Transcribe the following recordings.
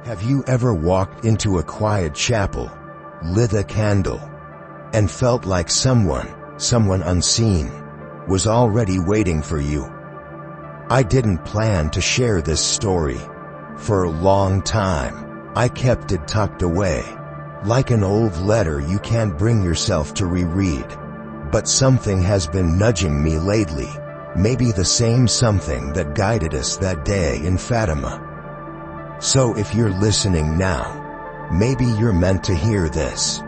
Have you ever walked into a quiet chapel, lit a candle, and felt like someone unseen, was already waiting for you? I didn't plan to share this story. For a long time, I kept it tucked away, like an old letter you can't bring yourself to reread. But something has been nudging me lately, maybe the same something that guided us that day in Fatima. So if you're listening now, maybe you're meant to hear this.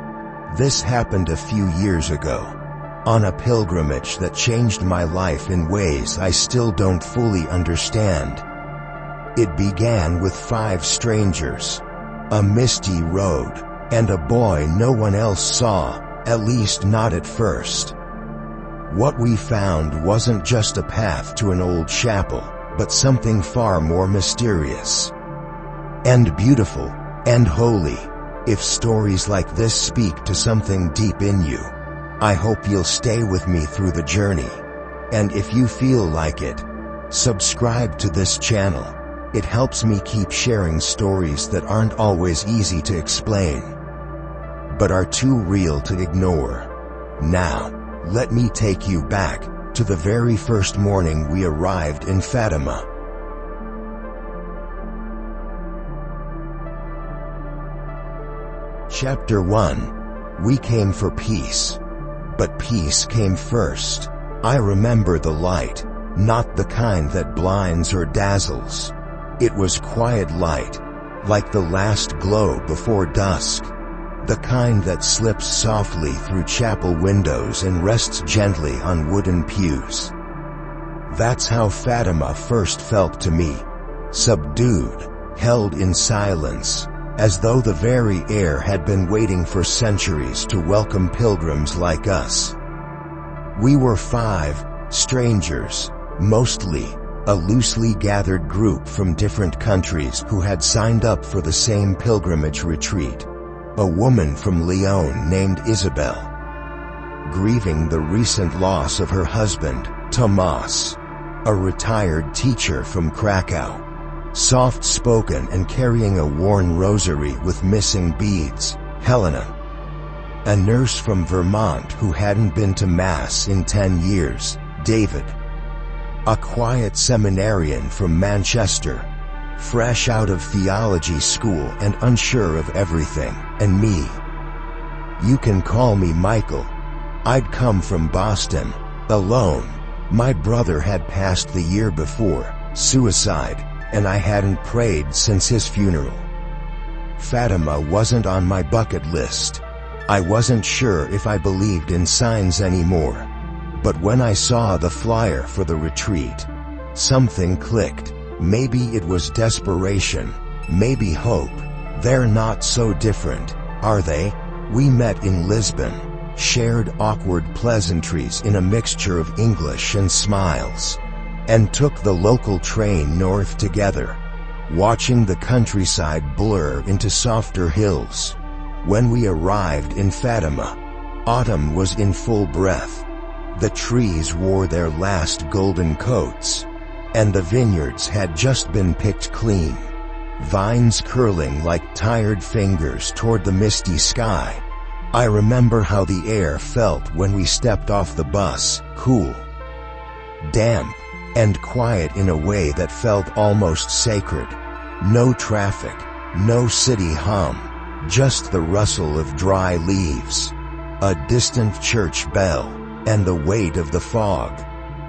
This happened a few years ago, on a pilgrimage that changed my life in ways I still don't fully understand. It began with 5 strangers, a misty road, and a boy no one else saw, at least not at first. What we found wasn't just a path to an old chapel, but something far more mysterious and beautiful and holy. If stories like this speak to something deep in you, I hope you'll stay with me through the journey. And if you feel like it, subscribe to this channel. It helps me keep sharing stories that aren't always easy to explain, but are too real to ignore. Now, let me take you back to the very first morning we arrived in Fatima. Chapter 1. We came for peace. But peace came first. I remember the light, not the kind that blinds or dazzles. It was quiet light, like the last glow before dusk. The kind that slips softly through chapel windows and rests gently on wooden pews. That's how Fatima first felt to me. Subdued, held in silence, as though the very air had been waiting for centuries to welcome pilgrims like us. We were 5 strangers, mostly a loosely gathered group from different countries who had signed up for the same pilgrimage retreat. A woman from Lyon named Isabel, grieving the recent loss of her husband, Tomás. A retired teacher from Krakow, soft-spoken and carrying a worn rosary with missing beads, Helena. A nurse from Vermont who hadn't been to Mass in 10 years, David. A quiet seminarian from Manchester, fresh out of theology school and unsure of everything, and me. You can call me Michael. I'd come from Boston, alone. My brother had passed the year before, suicide, and I hadn't prayed since his funeral. Fatima wasn't on my bucket list. I wasn't sure if I believed in signs anymore. But when I saw the flyer for the retreat, something clicked. Maybe it was desperation, maybe hope. They're not so different, are they? We met in Lisbon, shared awkward pleasantries in a mixture of English and smiles, and took the local train north together, watching the countryside blur into softer hills. When we arrived in Fatima, autumn was in full breath. The trees wore their last golden coats, and the vineyards had just been picked clean, vines curling like tired fingers toward the misty sky. I remember how the air felt when we stepped off the bus, cool, damp, and quiet in a way that felt almost sacred. No traffic, no city hum, just the rustle of dry leaves, a distant church bell, and the weight of the fog,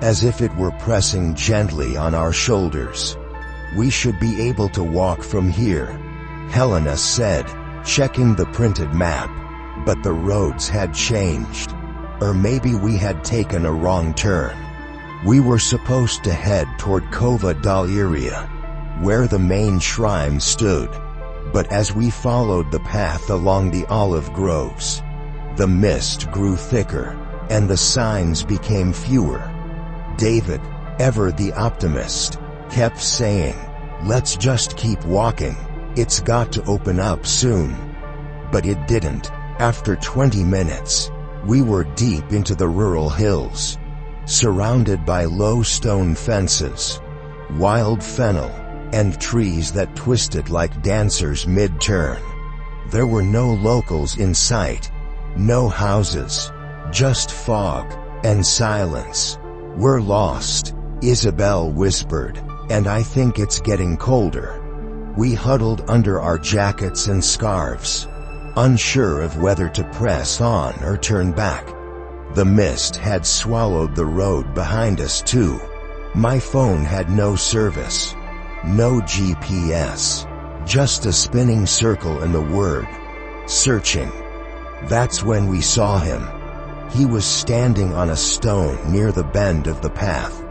as if it were pressing gently on our shoulders. We should be able to walk from here, Helena said, checking the printed map. But the roads had changed. Or maybe we had taken a wrong turn. We were supposed to head toward Cova d'Alliria, where the main shrine stood. But as we followed the path along the olive groves, the mist grew thicker, and the signs became fewer. David, ever the optimist, kept saying, "Let's just keep walking. It's got to open up soon." But it didn't. After 20 minutes, we were deep into the rural hills, surrounded by low stone fences, wild fennel, and trees that twisted like dancers mid-turn. There were no locals in sight, no houses, just fog and silence. "We're lost," Isabel whispered, "and I think it's getting colder." We huddled under our jackets and scarves, unsure of whether to press on or turn back. The mist had swallowed the road behind us too. My phone had no service, no GPS, just a spinning circle and the word, "searching." That's when we saw him. He was standing on a stone near the bend of the path,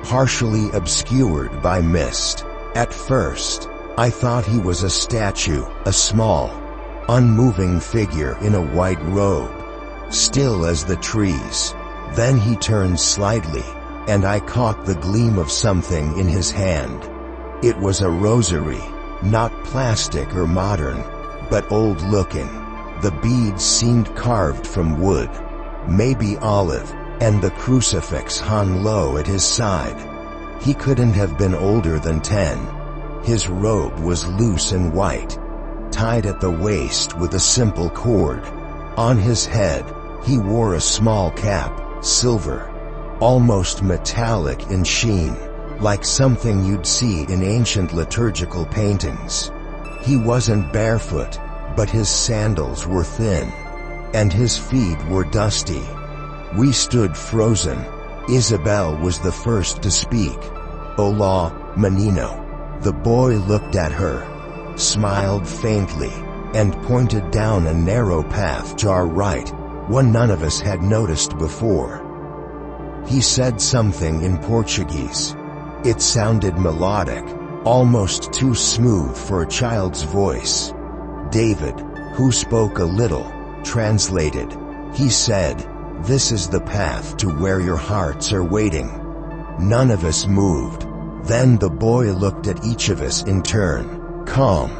partially obscured by mist. At first, I thought he was a statue, a small, unmoving figure in a white robe, still as the trees. Then he turned slightly, and I caught the gleam of something in his hand. It was a rosary, not plastic or modern, but old-looking. The beads seemed carved from wood, maybe olive, and the crucifix hung low at his side. He couldn't have been older than 10. His robe was loose and white, tied at the waist with a simple cord. On his head, he wore a small cap, silver, almost metallic in sheen, like something you'd see in ancient liturgical paintings. He wasn't barefoot, but his sandals were thin, and his feet were dusty. We stood frozen. Isabel was the first to speak. "Hola, menino." The boy looked at her, smiled faintly, and pointed down a narrow path to our right, one none of us had noticed before. He said something in Portuguese. It sounded melodic, almost too smooth for a child's voice. David, who spoke a little, translated. He said, "This is the path to where your hearts are waiting." None of us moved. Then the boy looked at each of us in turn, calm,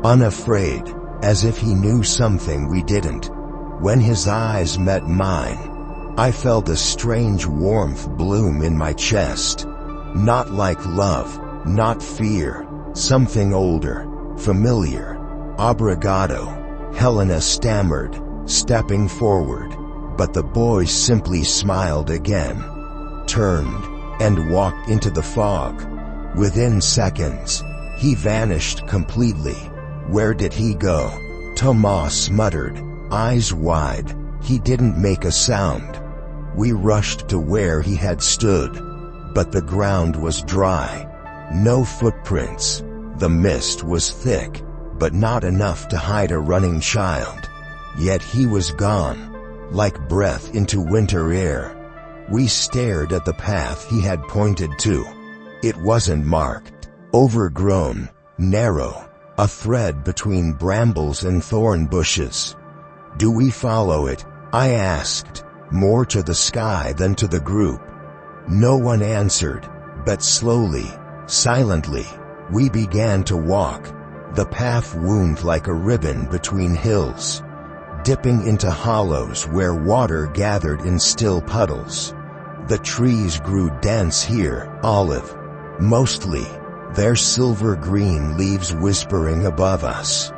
unafraid, as if he knew something we didn't. When his eyes met mine, I felt a strange warmth bloom in my chest. Not like love, not fear, something older, familiar. "Obrigado," Helena stammered, stepping forward, but the boy simply smiled again, turned, and walked into the fog. Within seconds, he vanished completely. Where did he go? Tomás muttered, eyes wide. He didn't make a sound. We rushed to where he had stood, but the ground was dry. No footprints. The mist was thick, but not enough to hide a running child. Yet he was gone, like breath into winter air. We stared at the path he had pointed to. It wasn't marked, overgrown, narrow, a thread between brambles and thorn bushes. "Do we follow it?" I asked, more to the sky than to the group. No one answered, but slowly, silently, we began to walk. The path wound like a ribbon between hills, dipping into hollows where water gathered in still puddles. The trees grew dense here, olive, mostly, their silver-green leaves whispering above us.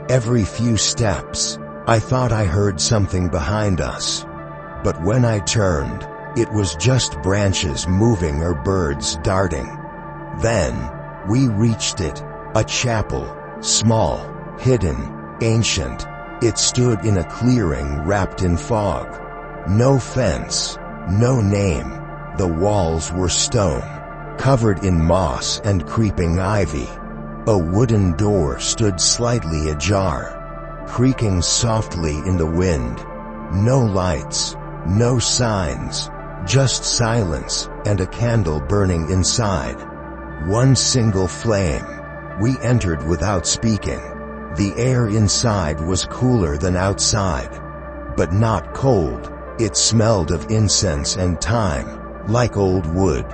Every few steps, I thought I heard something behind us. But when I turned, it was just branches moving or birds darting. Then, we reached it, a chapel, small, hidden, ancient. It stood in a clearing wrapped in fog. No fence, no name. The walls were stone, covered in moss and creeping ivy. A wooden door stood slightly ajar, creaking softly in the wind. No lights, no signs, just silence and a candle burning inside. One single flame. We entered without speaking. The air inside was cooler than outside, but not cold. It smelled of incense and thyme, like old wood,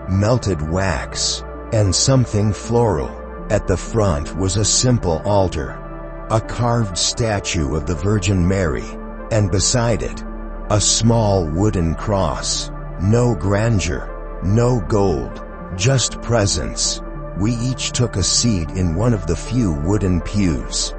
melted wax, and something floral. At the front was a simple altar, a carved statue of the Virgin Mary, and beside it, a small wooden cross. No grandeur, no gold, just presence. We each took a seat in one of the few wooden pews.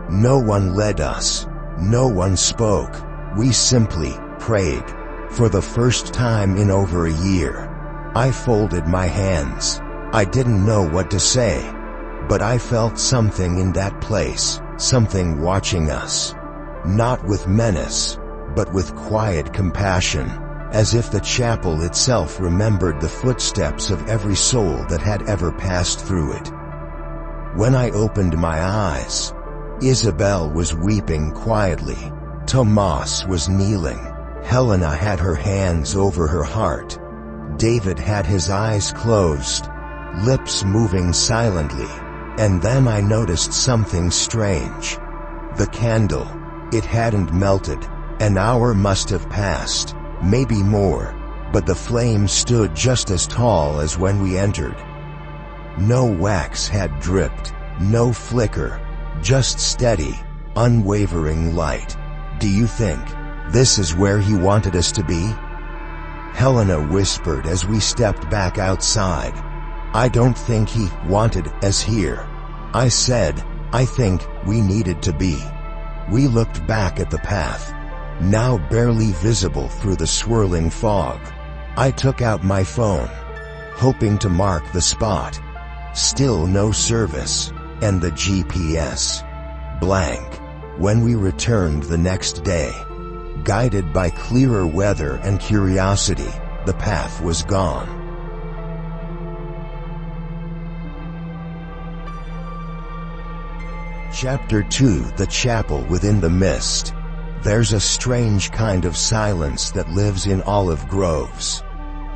No one led us. No one spoke. We simply prayed. For the first time in over a year, I folded my hands. I didn't know what to say, but I felt something in that place, something watching us. Not with menace, but with quiet compassion, as if the chapel itself remembered the footsteps of every soul that had ever passed through it. When I opened my eyes, Isabel was weeping quietly. Tomás was kneeling. Helena had her hands over her heart. David had his eyes closed, lips moving silently. And then I noticed something strange. The candle. It hadn't melted. An hour must have passed, maybe more, but the flame stood just as tall as when we entered. No wax had dripped, no flicker, just steady, unwavering light. Do you think this is where he wanted us to be? Helena whispered as we stepped back outside. I don't think he wanted us here. I said, I think we needed to be. We looked back at the path, now barely visible through the swirling fog. I took out my phone, hoping to mark the spot. Still no service, and the GPS blank. When we returned the next day, guided by clearer weather and curiosity, the path was gone. Chapter 2: The Chapel Within the Mist. There's a strange kind of silence that lives in olive groves.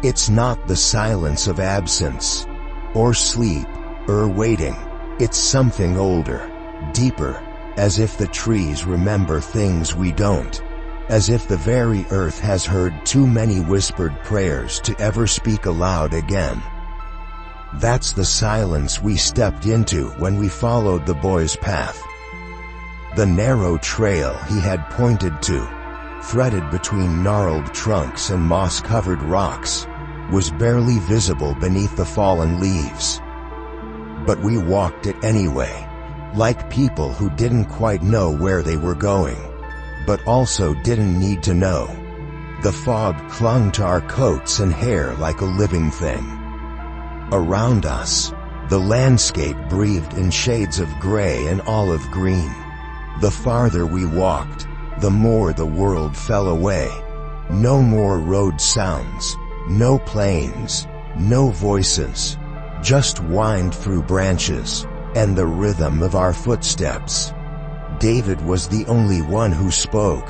It's not the silence of absence, or sleep, or waiting. It's something older, deeper, as if the trees remember things we don't. As if the very earth has heard too many whispered prayers to ever speak aloud again. That's the silence we stepped into when we followed the boy's path. The narrow trail he had pointed to, threaded between gnarled trunks and moss-covered rocks, was barely visible beneath the fallen leaves. But we walked it anyway, like people who didn't quite know where they were going, but also didn't need to know. The fog clung to our coats and hair like a living thing. Around us, the landscape breathed in shades of gray and olive green. The farther we walked, the more the world fell away. No more road sounds, no planes, no voices, just wind through branches, and the rhythm of our footsteps. David was the only one who spoke,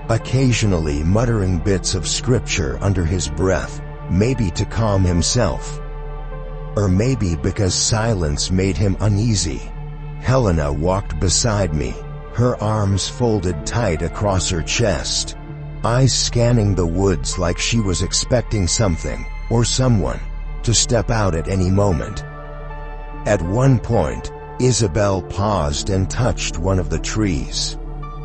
occasionally muttering bits of scripture under his breath, maybe to calm himself. Or maybe because silence made him uneasy. Helena walked beside me, her arms folded tight across her chest, eyes scanning the woods like she was expecting something, or someone, to step out at any moment. At one point, Isabel paused and touched one of the trees.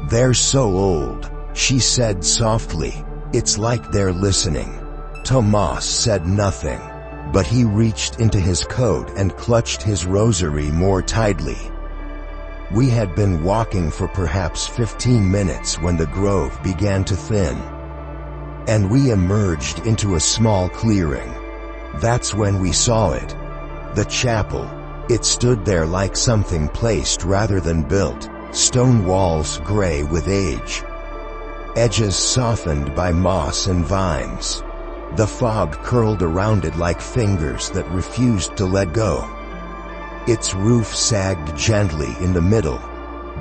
"They're so old," she said softly. "It's like they're listening." Tomás said nothing, but he reached into his coat and clutched his rosary more tightly. We had been walking for perhaps 15 minutes when the grove began to thin, and we emerged into a small clearing. That's when we saw it. The chapel. It stood there like something placed rather than built, stone walls gray with age, edges softened by moss and vines. The fog curled around it like fingers that refused to let go. Its roof sagged gently in the middle,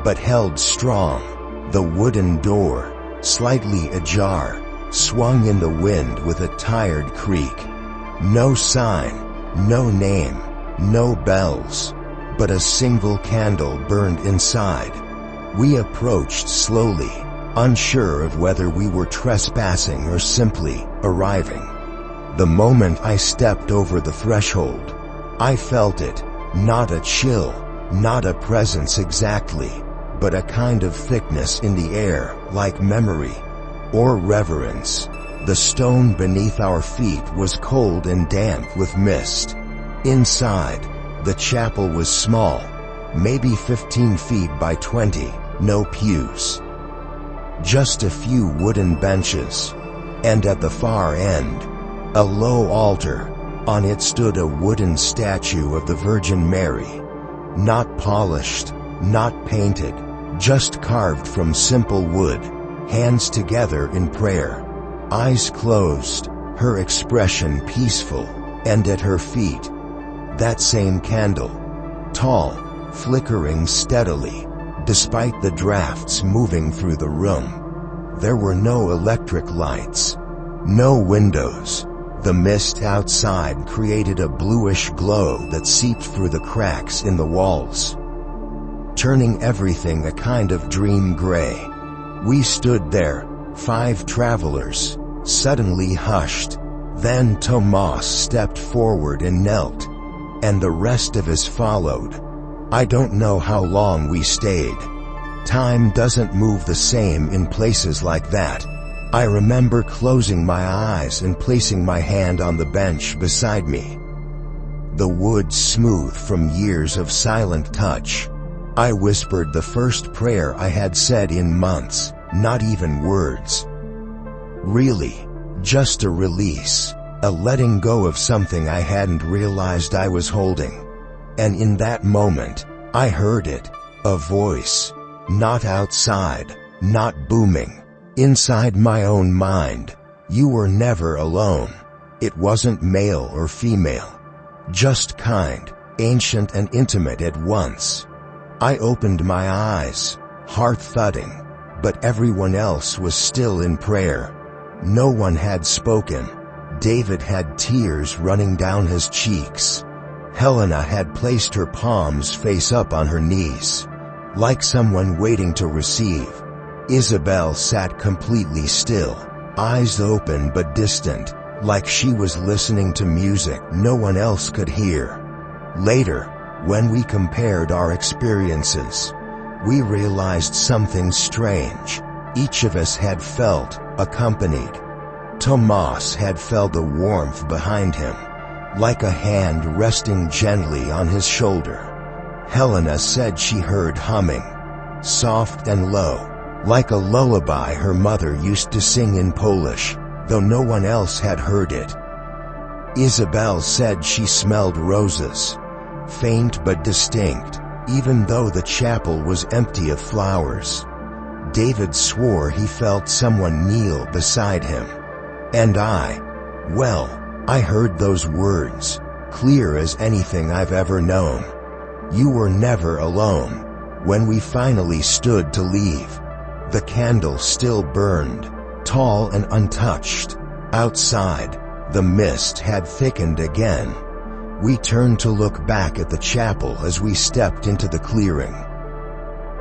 but held strong. The wooden door, slightly ajar, swung in the wind with a tired creak. No sign, no name, no bells, but a single candle burned inside. We approached slowly, unsure of whether we were trespassing or simply arriving. The moment I stepped over the threshold, I felt it, not a chill, not a presence exactly, but a kind of thickness in the air, like memory or reverence. The stone beneath our feet was cold and damp with mist. Inside, the chapel was small, maybe 15 feet by 20, no pews. Just a few wooden benches. And at the far end, a low altar. On it stood a wooden statue of the Virgin Mary. Not polished, not painted, just carved from simple wood, hands together in prayer, eyes closed, her expression peaceful, and at her feet, that same candle, tall, flickering steadily, despite the drafts moving through the room. There were no electric lights, no windows. The mist outside created a bluish glow that seeped through the cracks in the walls, turning everything a kind of dream gray. We stood there, 5 travelers, suddenly hushed. Then Tomás stepped forward and knelt, and the rest of us followed. I don't know how long we stayed. Time doesn't move the same in places like that. I remember closing my eyes and placing my hand on the bench beside me. The wood smooth from years of silent touch. I whispered the first prayer I had said in months, not even words. Really, just a release, a letting go of something I hadn't realized I was holding. And in that moment, I heard it, a voice, not outside, not booming. Inside my own mind. You were never alone. It wasn't male or female. Just kind, ancient and intimate at once. I opened my eyes, heart thudding, but everyone else was still in prayer. No one had spoken. David had tears running down his cheeks. Helena had placed her palms face up on her knees, like someone waiting to receive. Isabel sat completely still, eyes open but distant, like she was listening to music no one else could hear. Later, when we compared our experiences, we realized something strange. Each of us had felt accompanied. Tomás had felt the warmth behind him, like a hand resting gently on his shoulder. Helena said she heard humming, soft and low, like a lullaby her mother used to sing in Polish, though no one else had heard it. Isabel said she smelled roses, faint but distinct, even though the chapel was empty of flowers. David swore he felt someone kneel beside him. And I heard those words, clear as anything I've ever known. You were never alone. When we finally stood to leave, the candle still burned, tall and untouched. Outside, the mist had thickened again. We turned to look back at the chapel as we stepped into the clearing.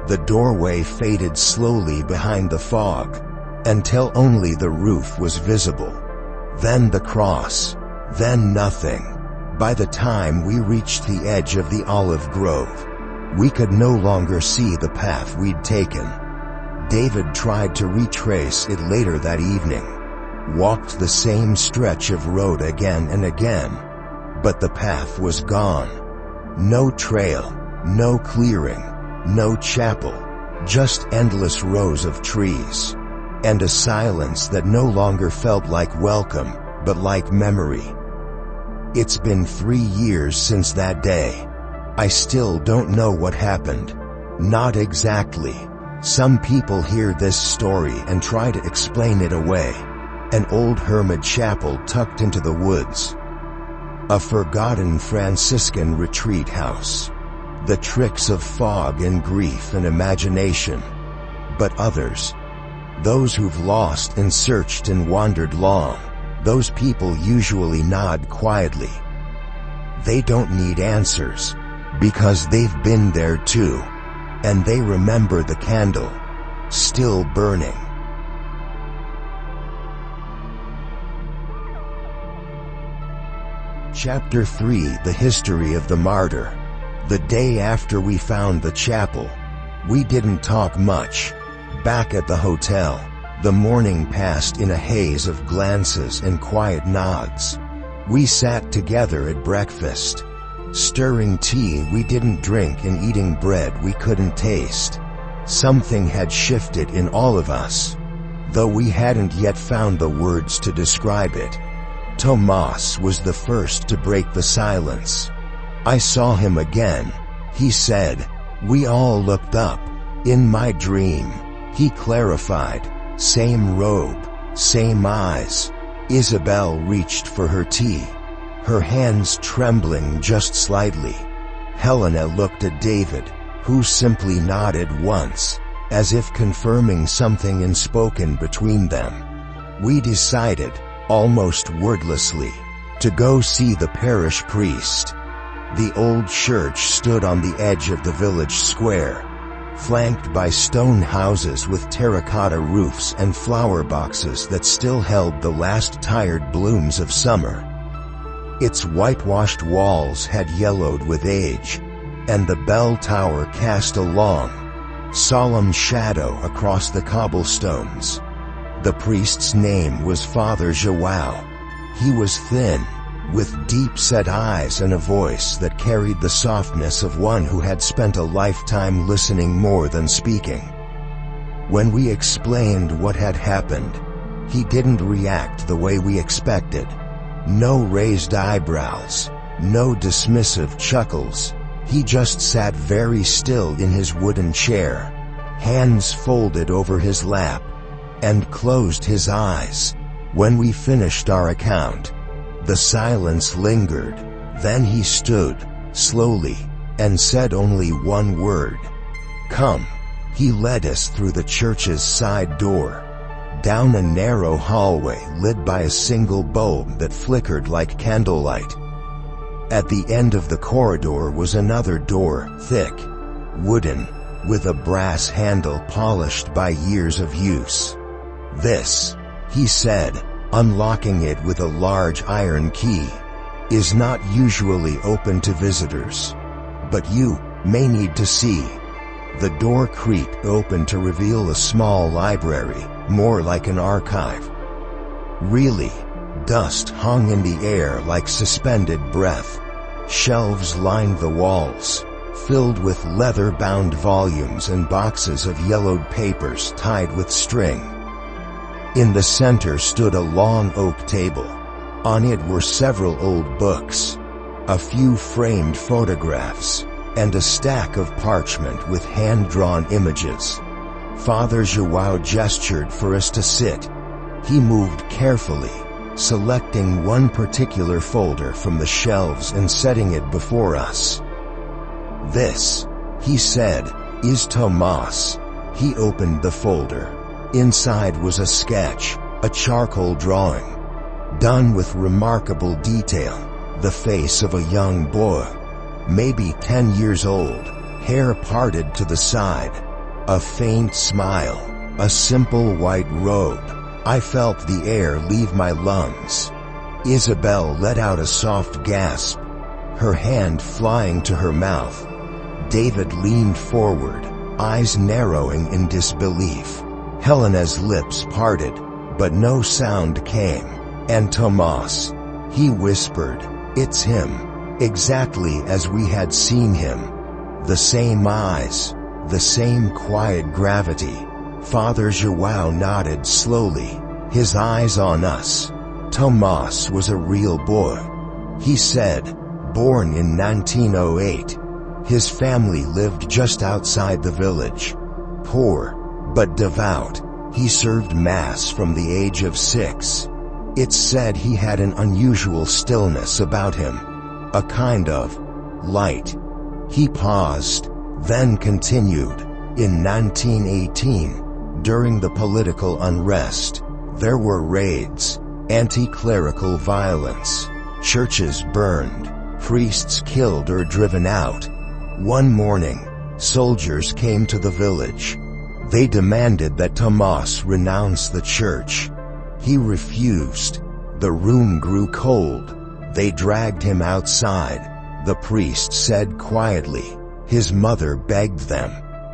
The doorway faded slowly behind the fog, until only the roof was visible. Then the cross, then nothing. By the time we reached the edge of the olive grove, we could no longer see the path we'd taken. David tried to retrace it later that evening, walked the same stretch of road again and again, but the path was gone. No trail, no clearing, no chapel, just endless rows of trees, and a silence that no longer felt like welcome, but like memory. It's been 3 years since that day. I still don't know what happened. Not exactly. Some people hear this story and try to explain it away. An old hermit chapel tucked into the woods. A forgotten Franciscan retreat house. The tricks of fog and grief and imagination. But others, those who've lost and searched and wandered long, those people usually nod quietly. They don't need answers, because they've been there too. And they remember the candle, still burning. Chapter 3: The History of the Martyr. The day after we found the chapel, we didn't talk much. Back at the hotel, the morning passed in a haze of glances and quiet nods. We sat together at breakfast, stirring tea we didn't drink and eating bread we couldn't taste. Something had shifted in all of us, though we hadn't yet found the words to describe it. Tomás was the first to break the silence. "I saw him again," he said. We all looked up. "In my dream," he clarified. "Same robe, same eyes." Isabel reached for her tea, her hands trembling just slightly. Helena looked at David, who simply nodded once, as if confirming something unspoken between them. We decided, almost wordlessly, to go see the parish priest. The old church stood on the edge of the village square, flanked by stone houses with terracotta roofs and flower boxes that still held the last tired blooms of summer. Its whitewashed walls had yellowed with age, and the bell tower cast a long, solemn shadow across the cobblestones. The priest's name was Father João. He was thin, with deep-set eyes and a voice that carried the softness of one who had spent a lifetime listening more than speaking. When we explained what had happened, he didn't react the way we expected. No raised eyebrows, no dismissive chuckles. He just sat very still in his wooden chair, hands folded over his lap, and closed his eyes. When we finished our account, the silence lingered. Then he stood, slowly, and said only one word. "Come." He led us through the church's side door, down a narrow hallway lit by a single bulb that flickered like candlelight. At the end of the corridor was another door, thick, wooden, with a brass handle polished by years of use. "This," he said, unlocking it with a large iron key, "is not usually open to visitors. But you may need to see." The door creaked open to reveal a small library, more like an archive. Really, dust hung in the air like suspended breath. Shelves lined the walls, filled with leather-bound volumes and boxes of yellowed papers tied with string. In the center stood a long oak table. On it were several old books, a few framed photographs, and a stack of parchment with hand-drawn images. Father João gestured for us to sit. He moved carefully, selecting one particular folder from the shelves and setting it before us. "This," he said, "is Tomás." He opened the folder. Inside was a sketch, a charcoal drawing, done with remarkable detail. The face of a young boy, maybe 10 years old, hair parted to the side, a faint smile, a simple white robe. I felt the air leave my lungs. Isabel let out a soft gasp, her hand flying to her mouth. David leaned forward, eyes narrowing in disbelief. Helena's lips parted, but no sound came. "And Tomás," he whispered, "it's him, exactly as we had seen him. The same eyes, the same quiet gravity." Father João nodded slowly, his eyes on us. "Tomás was a real boy," he said, "born in 1908. His family lived just outside the village. Poor, but devout. He served Mass from the age of 6. It's said he had an unusual stillness about him, a kind of light." He paused, then continued. "In 1918, during the political unrest, there were raids, anti-clerical violence, churches burned, priests killed or driven out. One morning, soldiers came to the village. They demanded that Tomás renounce the church. He refused. The room grew cold. They dragged him outside. The priest said quietly. His mother begged them.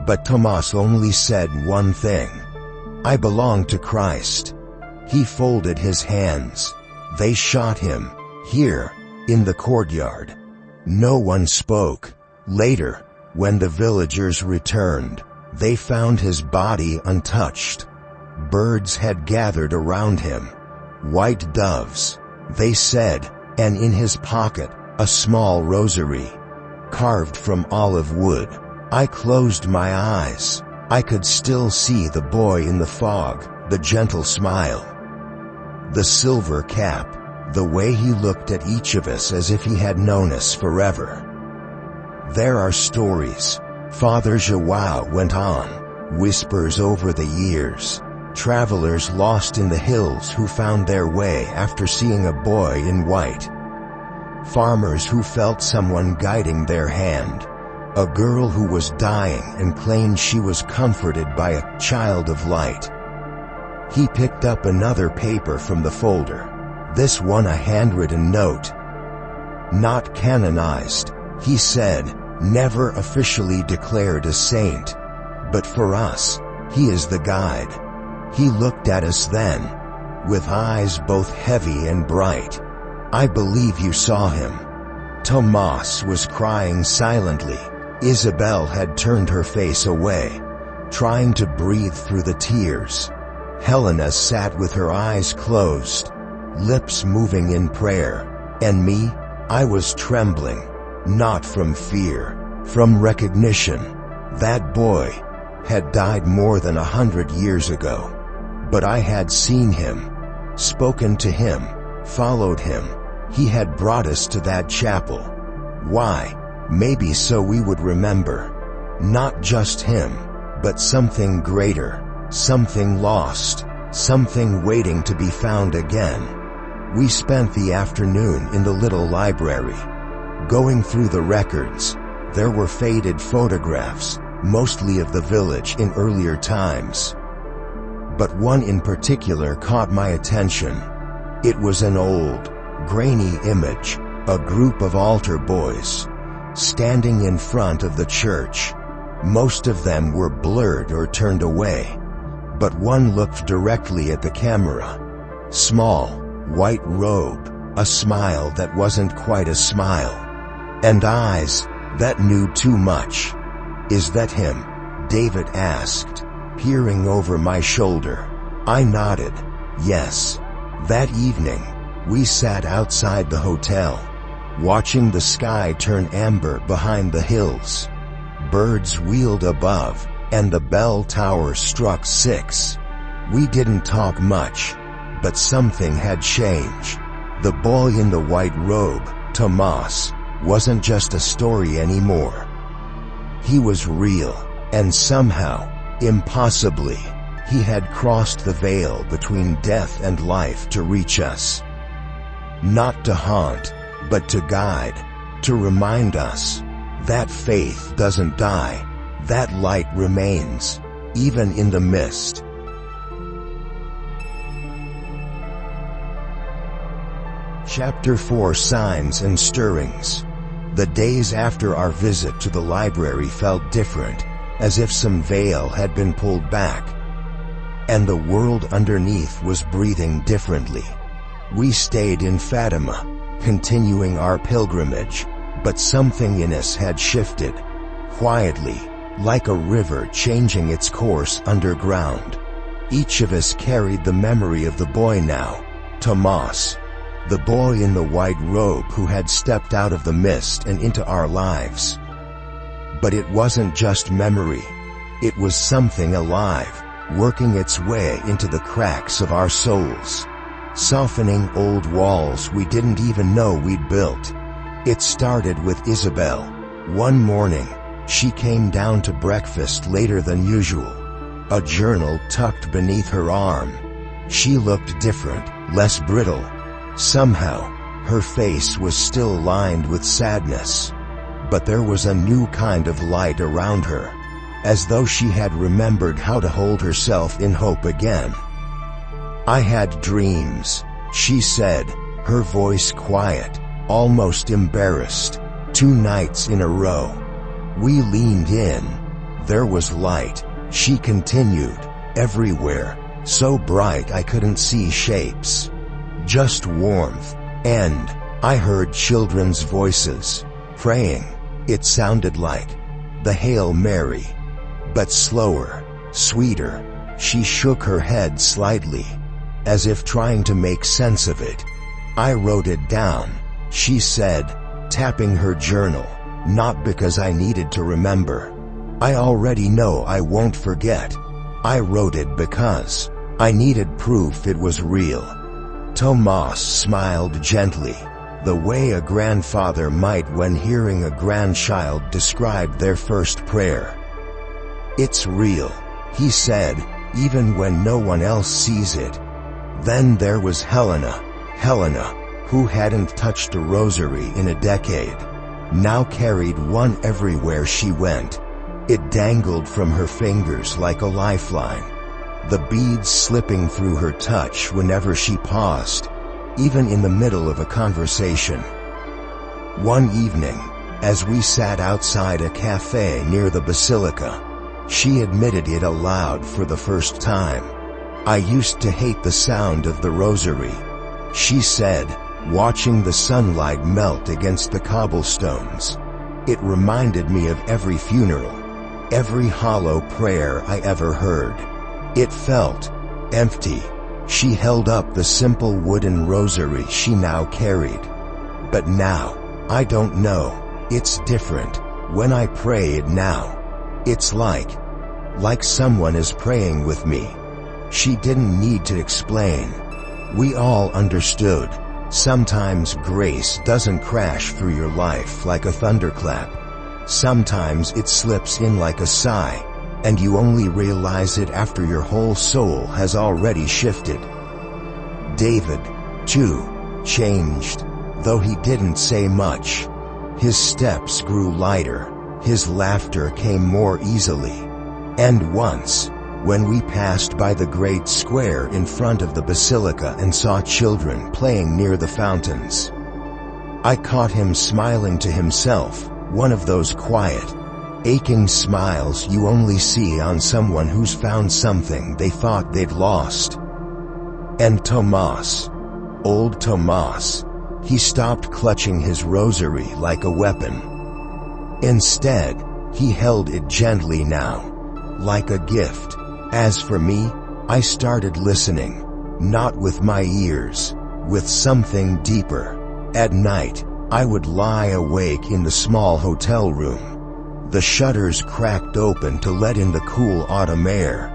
But Tomás only said one thing. "I belong to Christ." He folded his hands. They shot him, here, in the courtyard. No one spoke. Later, when the villagers returned, they found his body untouched. Birds had gathered around him. White doves, they said, and in his pocket, a small rosary, carved from olive wood. I closed my eyes. I could still see the boy in the fog, the gentle smile, the silver cap, the way he looked at each of us as if he had known us forever. There are stories, Father Joao went on, whispers over the years, travelers lost in the hills who found their way after seeing a boy in white, farmers who felt someone guiding their hand, a girl who was dying and claimed she was comforted by a child of light. He picked up another paper from the folder, this one a handwritten note. Not canonized, he said, never officially declared a saint, but for us, he is the guide. He looked at us then, with eyes both heavy and bright. I believe you saw him. Tomás was crying silently. Isabel had turned her face away, trying to breathe through the tears. Helena sat with her eyes closed, lips moving in prayer. And me, I was trembling, not from fear, from recognition. That boy had died more than 100 years ago. But I had seen him, spoken to him, followed him. He had brought us to that chapel. Why? Maybe so we would remember. Not just him, but something greater, something lost, something waiting to be found again. We spent the afternoon in the little library, going through the records. There were faded photographs, mostly of the village in earlier times. But one in particular caught my attention. It was an old, grainy image, a group of altar boys, standing in front of the church. Most of them were blurred or turned away, but one looked directly at the camera. Small, white robe, a smile that wasn't quite a smile, and eyes that knew too much. Is that him? David asked, peering over my shoulder. I nodded. Yes. That evening, we sat outside the hotel, watching the sky turn amber behind the hills. Birds wheeled above, and the bell tower struck 6. We didn't talk much, but something had changed. The boy in the white robe, Tomás, wasn't just a story anymore. He was real, and somehow, impossibly, he had crossed the veil between death and life to reach us. Not to haunt, but to guide, to remind us that faith doesn't die, that light remains, even in the mist. Chapter 4 Signs and Stirrings. The days after our visit to the library felt different, as if some veil had been pulled back, and the world underneath was breathing differently. We stayed in Fatima, continuing our pilgrimage, but something in us had shifted, quietly, like a river changing its course underground. Each of us carried the memory of the boy now, Tomás, the boy in the white robe who had stepped out of the mist and into our lives. But it wasn't just memory. It was something alive, working its way into the cracks of our souls, softening old walls we didn't even know we'd built. It started with Isabel. One morning, she came down to breakfast later than usual, a journal tucked beneath her arm. She looked different, less brittle. Somehow, her face was still lined with sadness, but there was a new kind of light around her, as though she had remembered how to hold herself in hope again. I had dreams, she said, her voice quiet, almost embarrassed. 2 nights in a row. We leaned in. There was light, she continued, everywhere, so bright I couldn't see shapes. Just warmth. And I heard children's voices, praying. It sounded like the Hail Mary, but slower, sweeter. She shook her head slightly, as if trying to make sense of it. I wrote it down, she said, tapping her journal, not because I needed to remember. I already know I won't forget. I wrote it because I needed proof it was real. Tomás smiled gently, the way a grandfather might when hearing a grandchild describe their first prayer. It's real, he said, even when no one else sees it. Then there was Helena, who hadn't touched a rosary in a decade, now carried one everywhere she went. It dangled from her fingers like a lifeline, the beads slipping through her touch whenever she paused, even in the middle of a conversation. One evening, as we sat outside a cafe near the basilica, she admitted it aloud for the first time. I used to hate the sound of the rosary, she said, watching the sunlight melt against the cobblestones. It reminded me of every funeral, every hollow prayer I ever heard. It felt empty. She held up the simple wooden rosary she now carried. But now, I don't know, it's different. When I pray it now, it's like someone is praying with me. She didn't need to explain. We all understood. Sometimes grace doesn't crash through your life like a thunderclap. Sometimes it slips in like a sigh, and you only realize it after your whole soul has already shifted. David, too, changed, though he didn't say much. His steps grew lighter, his laughter came more easily. And once, when we passed by the great square in front of the basilica and saw children playing near the fountains, I caught him smiling to himself, one of those quiet, aching smiles you only see on someone who's found something they thought they'd lost. And Tomás, old Tomás, he stopped clutching his rosary like a weapon. Instead, he held it gently now, like a gift. As for me, I started listening, not with my ears, with something deeper. At night, I would lie awake in the small hotel room. The shutters cracked open to let in the cool autumn air,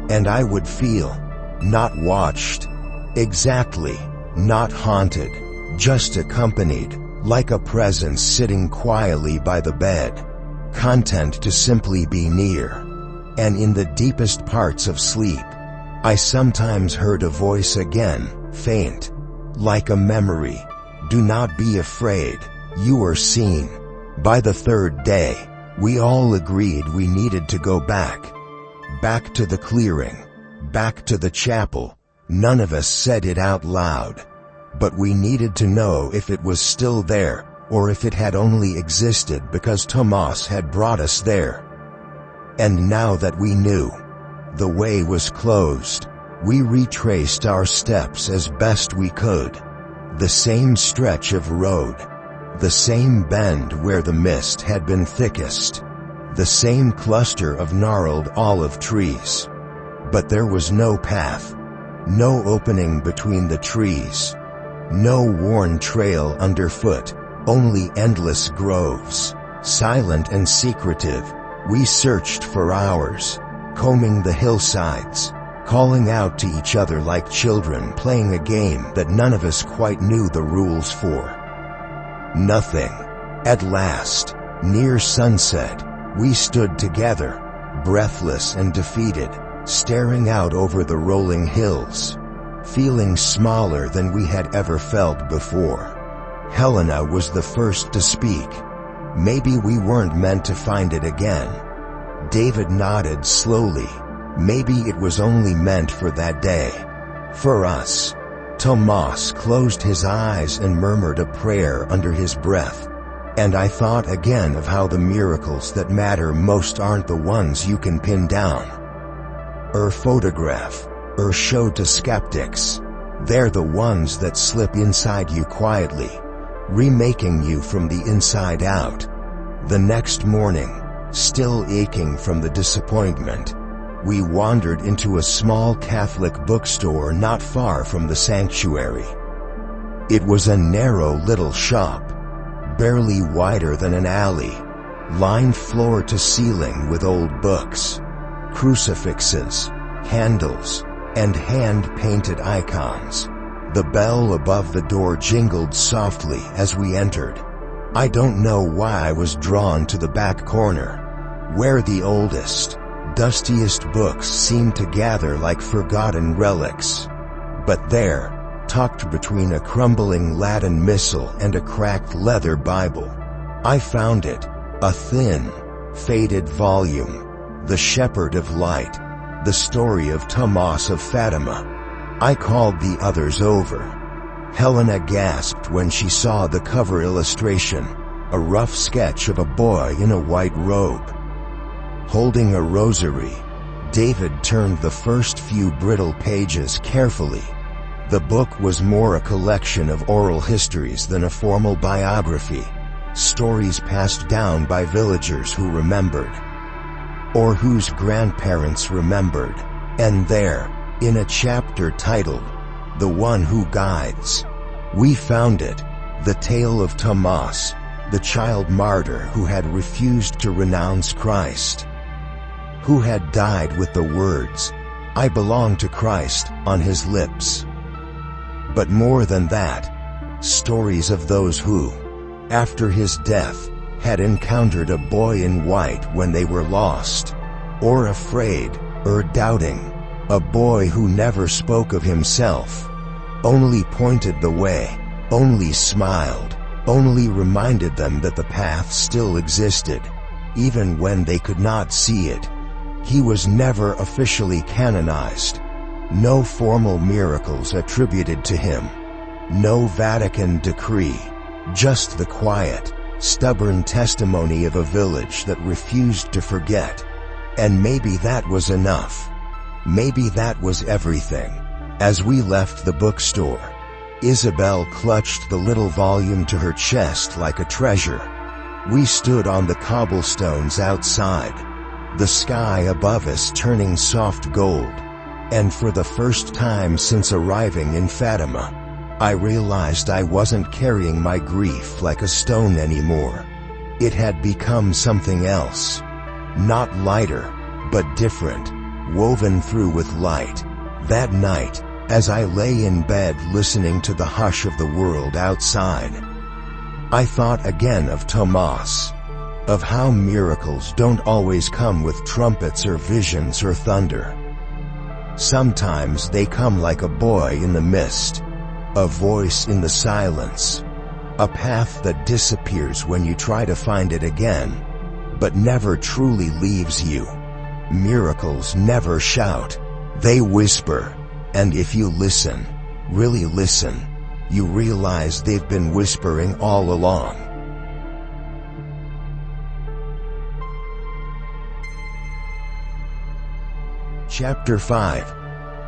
and I would feel, not watched, exactly, not haunted, just accompanied, like a presence sitting quietly by the bed, content to simply be near. And in the deepest parts of sleep, I sometimes heard a voice again, faint, like a memory. Do not be afraid, you are seen. By the third day, we all agreed we needed to go back to the clearing, back to the chapel. None of us said it out loud, but we needed to know if it was still there, or if it had only existed because Tomás had brought us there. And now that we knew, the way was closed. We retraced our steps as best we could. The same stretch of road, the same bend where the mist had been thickest, the same cluster of gnarled olive trees. But there was no path, no opening between the trees, no worn trail underfoot, only endless groves, silent and secretive. We searched for hours, combing the hillsides, calling out to each other like children playing a game that none of us quite knew the rules for. Nothing. At last, near sunset, we stood together, breathless and defeated, staring out over the rolling hills, feeling smaller than we had ever felt before. Helena was the first to speak. Maybe we weren't meant to find it again. David nodded slowly. Maybe it was only meant for that day. For us. Tomás closed his eyes and murmured a prayer under his breath. And I thought again of how the miracles that matter most aren't the ones you can pin down or photograph or show to skeptics. They're the ones that slip inside you quietly, remaking you from the inside out. The next morning, still aching from the disappointment, we wandered into a small Catholic bookstore not far from the sanctuary. It was a narrow little shop, barely wider than an alley, lined floor to ceiling with old books, crucifixes, candles, and hand-painted icons. The bell above the door jingled softly as we entered. I don't know why I was drawn to the back corner, where the oldest, dustiest books seemed to gather like forgotten relics. But there, tucked between a crumbling Latin missal and a cracked leather Bible, I found it, a thin, faded volume, The Shepherd of Light, the story of Tomás of Fatima. I called the others over. Helena gasped when she saw the cover illustration, a rough sketch of a boy in a white robe, holding a rosary. David turned the first few brittle pages carefully. The book was more a collection of oral histories than a formal biography, stories passed down by villagers who remembered, or whose grandparents remembered. And there, in a chapter titled, "The One Who Guides," we found it, the tale of Tomás, the child martyr who had refused to renounce Christ, who had died with the words, "I belong to Christ," on his lips. But more than that, stories of those who, after his death, had encountered a boy in white when they were lost, or afraid, or doubting, a boy who never spoke of himself, only pointed the way, only smiled, only reminded them that the path still existed, even when they could not see it. He was never officially canonized. No formal miracles attributed to him. No Vatican decree. Just the quiet, stubborn testimony of a village that refused to forget. And maybe that was enough. Maybe that was everything. As we left the bookstore, Isabel clutched the little volume to her chest like a treasure. We stood on the cobblestones outside, the sky above us turning soft gold, and for the first time since arriving in Fatima, I realized I wasn't carrying my grief like a stone anymore. It had become something else. Not lighter, but different, woven through with light. That night, as I lay in bed listening to the hush of the world outside, I thought again of Tomás, of how miracles don't always come with trumpets or visions or thunder. Sometimes they come like a boy in the mist, a voice in the silence, a path that disappears when you try to find it again, but never truly leaves you. Miracles never shout, they whisper, and if you listen, really listen, you realize they've been whispering all along. Chapter 5.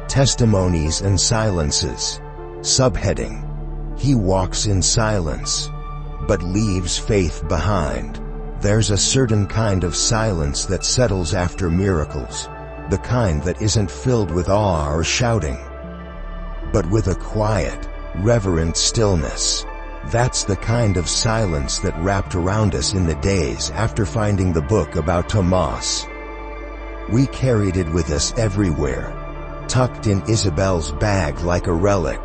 Testimonies and Silences. Subheading: He walks in silence, but leaves faith behind. There's a certain kind of silence that settles after miracles, the kind that isn't filled with awe or shouting, but with a quiet, reverent stillness. That's the kind of silence that wrapped around us in the days after finding the book about Tomás. We carried it with us everywhere, tucked in Isabel's bag like a relic.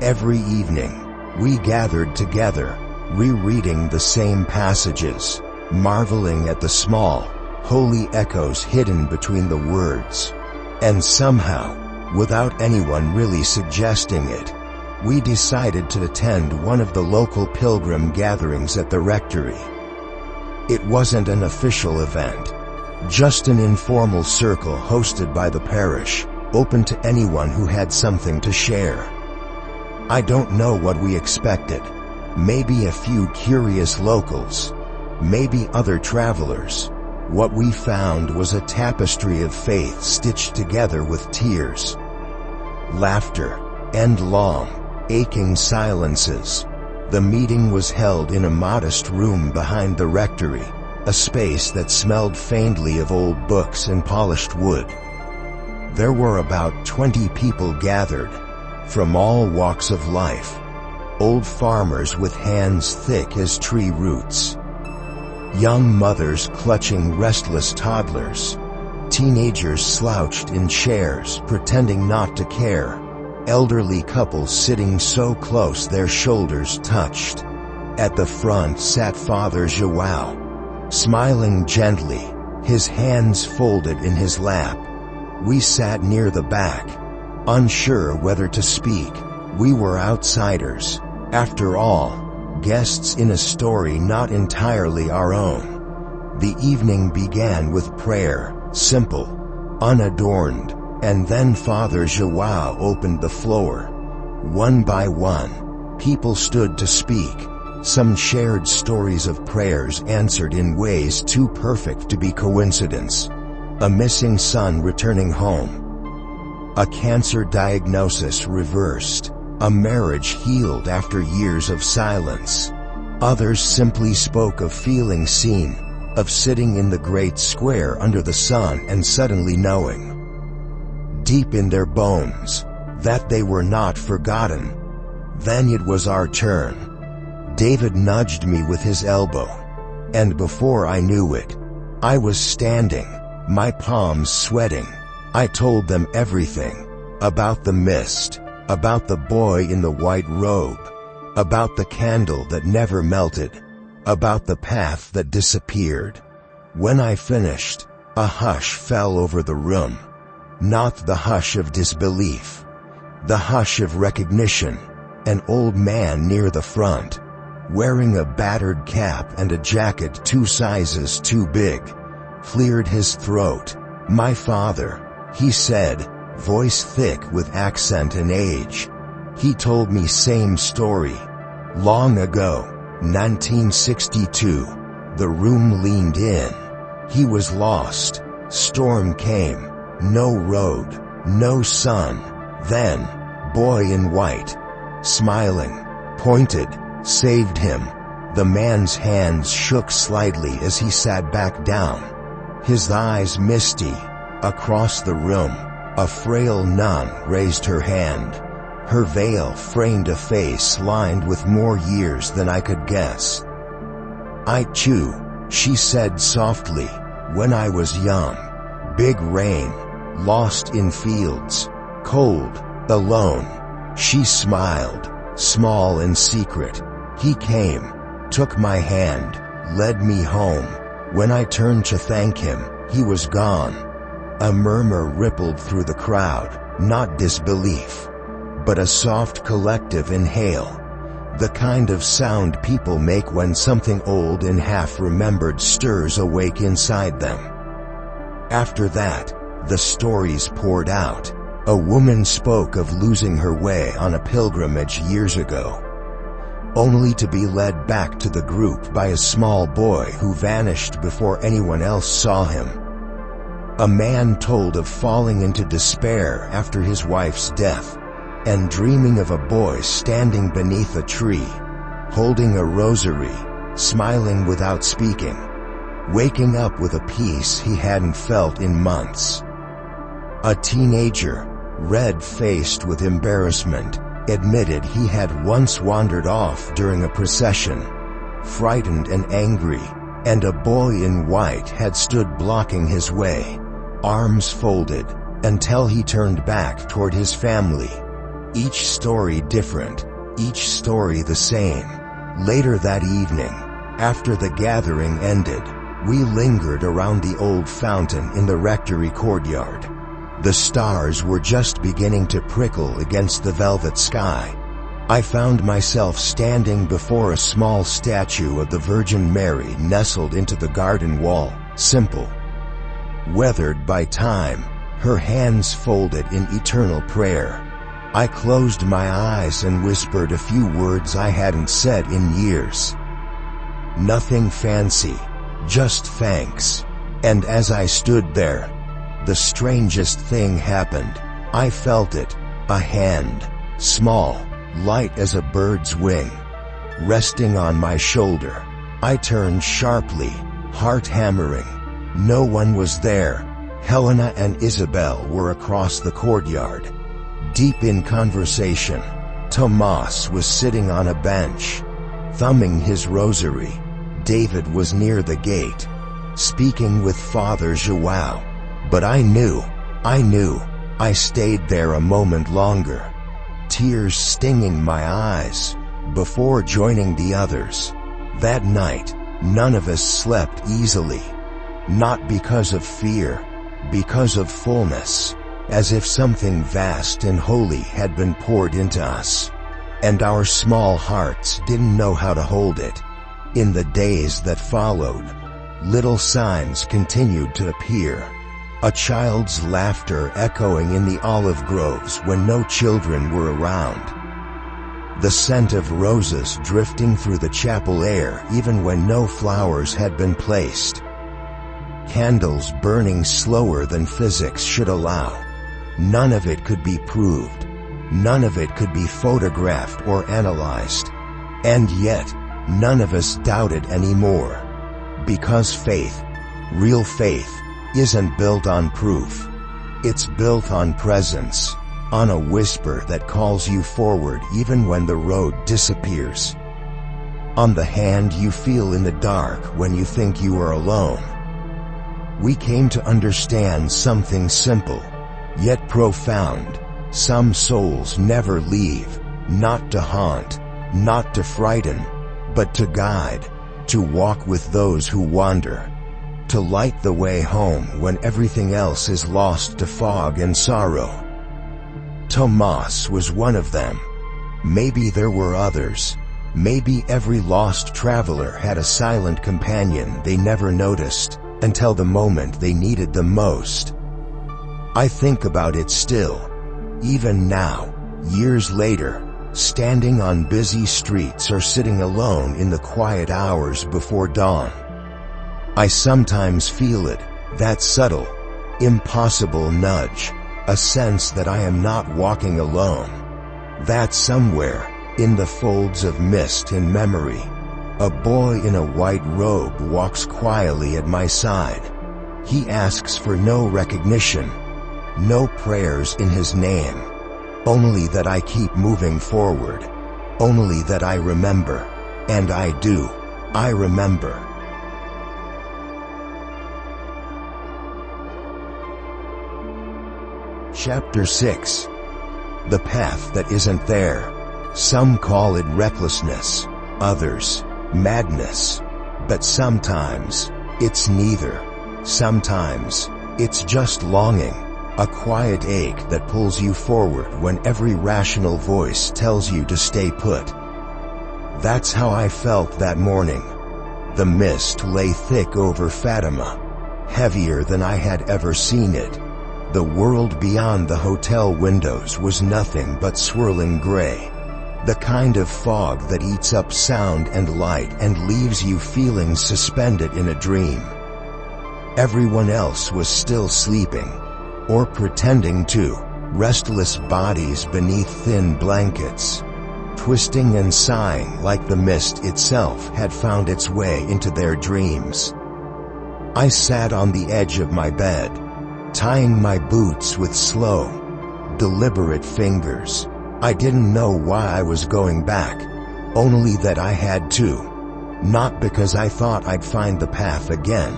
Every evening, we gathered together, rereading the same passages, marveling at the small, holy echoes hidden between the words. And somehow, without anyone really suggesting it, we decided to attend one of the local pilgrim gatherings at the rectory. It wasn't an official event, just an informal circle hosted by the parish, open to anyone who had something to share. I don't know what we expected. Maybe a few curious locals, maybe other travelers. What we found was a tapestry of faith stitched together with tears, laughter, and long, aching silences. The meeting was held in a modest room behind the rectory, a space that smelled faintly of old books and polished wood. There were about 20 people gathered, from all walks of life. Old farmers with hands thick as tree roots. Young mothers clutching restless toddlers. Teenagers slouched in chairs, pretending not to care. Elderly couples sitting so close their shoulders touched. At the front sat Father Joao, smiling gently, his hands folded in his lap. We sat near the back, unsure whether to speak. We were outsiders, after all, guests in a story not entirely our own. The evening began with prayer, simple, unadorned, and then Father Joao opened the floor. One by one, people stood to speak. Some shared stories of prayers answered in ways too perfect to be coincidence. A missing son returning home. A cancer diagnosis reversed. A marriage healed after years of silence. Others simply spoke of feeling seen, of sitting in the great square under the sun and suddenly knowing, deep in their bones, that they were not forgotten. Then it was our turn. David nudged me with his elbow, and before I knew it, I was standing, my palms sweating. I told them everything, about the mist, about the boy in the white robe, about the candle that never melted, about the path that disappeared. When I finished, a hush fell over the room. Not the hush of disbelief, the hush of recognition. An old man near the front, wearing a battered cap and a jacket 2 sizes too big, cleared his throat. "My father," he said, voice thick with accent and age. He told me same story. Long ago, 1962, the room leaned in. He was lost. Storm came. No road, no sun. Then, boy in white, smiling, pointed, saved him. The man's hands shook slightly as he sat back down. His eyes misty. Across the room, a frail nun raised her hand. Her veil framed a face lined with more years than I could guess. "I too," she said softly, "when I was young. Big rain, lost in fields, cold, alone." She smiled, small and secret. He came, took my hand, led me home. When I turned to thank him, he was gone. A murmur rippled through the crowd, not disbelief, but a soft collective inhale. The kind of sound people make when something old and half-remembered stirs awake inside them. After that, the stories poured out. A woman spoke of losing her way on a pilgrimage years ago, only to be led back to the group by a small boy who vanished before anyone else saw him. A man told of falling into despair after his wife's death, and dreaming of a boy standing beneath a tree, holding a rosary, smiling without speaking, waking up with a peace he hadn't felt in months. A teenager, red-faced with embarrassment, admitted he had once wandered off during a procession, frightened and angry, and a boy in white had stood blocking his way, arms folded, until he turned back toward his family. Each story different, each story the same. Later that evening, after the gathering ended, we lingered around the old fountain in the rectory courtyard. The stars were just beginning to prickle against the velvet sky. I found myself standing before a small statue of the Virgin Mary nestled into the garden wall, simple, weathered by time, her hands folded in eternal prayer. I closed my eyes and whispered a few words I hadn't said in years. Nothing fancy, just thanks. And as I stood there, the strangest thing happened. I felt it, a hand, small, light as a bird's wing, resting on my shoulder. I turned sharply, heart hammering. No one was there. Helena and Isabel were across the courtyard, deep in conversation. Tomás was sitting on a bench, thumbing his rosary. David was near the gate, speaking with Father João. But I knew. I stayed there a moment longer, tears stinging my eyes, before joining the others. That night, none of us slept easily. Not because of fear, because of fullness, as if something vast and holy had been poured into us, and our small hearts didn't know how to hold it. In the days that followed, little signs continued to appear. A child's laughter echoing in the olive groves when no children were around. The scent of roses drifting through the chapel air even when no flowers had been placed. Candles burning slower than physics should allow. None of it could be proved. None of it could be photographed or analyzed. And yet, none of us doubted anymore. Because faith, real faith, isn't built on proof. It's built on presence, on a whisper that calls you forward even when the road disappears. On the hand you feel in the dark when you think you are alone. We came to understand something simple, yet profound. Some souls never leave, not to haunt, not to frighten, but to guide, to walk with those who wander, to light the way home when everything else is lost to fog and sorrow. Tomás was one of them. Maybe there were others. Maybe every lost traveler had a silent companion they never noticed until the moment they needed them most. I think about it still, even now, years later, standing on busy streets or sitting alone in the quiet hours before dawn. I sometimes feel it, that subtle, impossible nudge, a sense that I am not walking alone. That somewhere, in the folds of mist and memory, a boy in a white robe walks quietly at my side. He asks for no recognition, no prayers in his name, only that I keep moving forward, only that I remember, and I do, I remember. Chapter 6. The path that isn't there. Some call it recklessness, others, madness. But sometimes, it's neither. Sometimes, it's just longing, a quiet ache that pulls you forward when every rational voice tells you to stay put. That's how I felt that morning. The mist lay thick over Fatima, heavier than I had ever seen it. The world beyond the hotel windows was nothing but swirling gray. The kind of fog that eats up sound and light and leaves you feeling suspended in a dream. Everyone else was still sleeping, or pretending to, restless bodies beneath thin blankets, twisting and sighing like the mist itself had found its way into their dreams. I sat on the edge of my bed, tying my boots with slow, deliberate fingers. I didn't know why I was going back, only that I had to. Not because I thought I'd find the path again,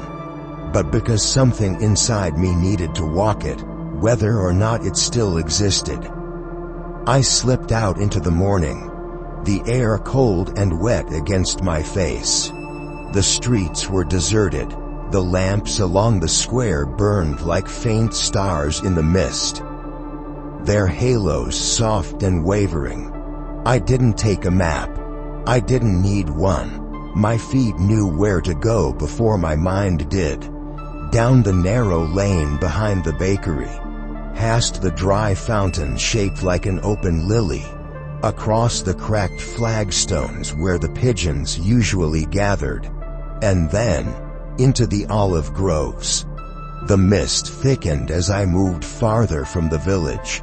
but because something inside me needed to walk it, whether or not it still existed. I slipped out into the morning, the air cold and wet against my face. The streets were deserted. The lamps along the square burned like faint stars in the mist, their halos soft and wavering. I didn't take a map. I didn't need one. My feet knew where to go before my mind did. Down the narrow lane behind the bakery, past the dry fountain shaped like an open lily, across the cracked flagstones where the pigeons usually gathered, and then into the olive groves. The mist thickened as I moved farther from the village.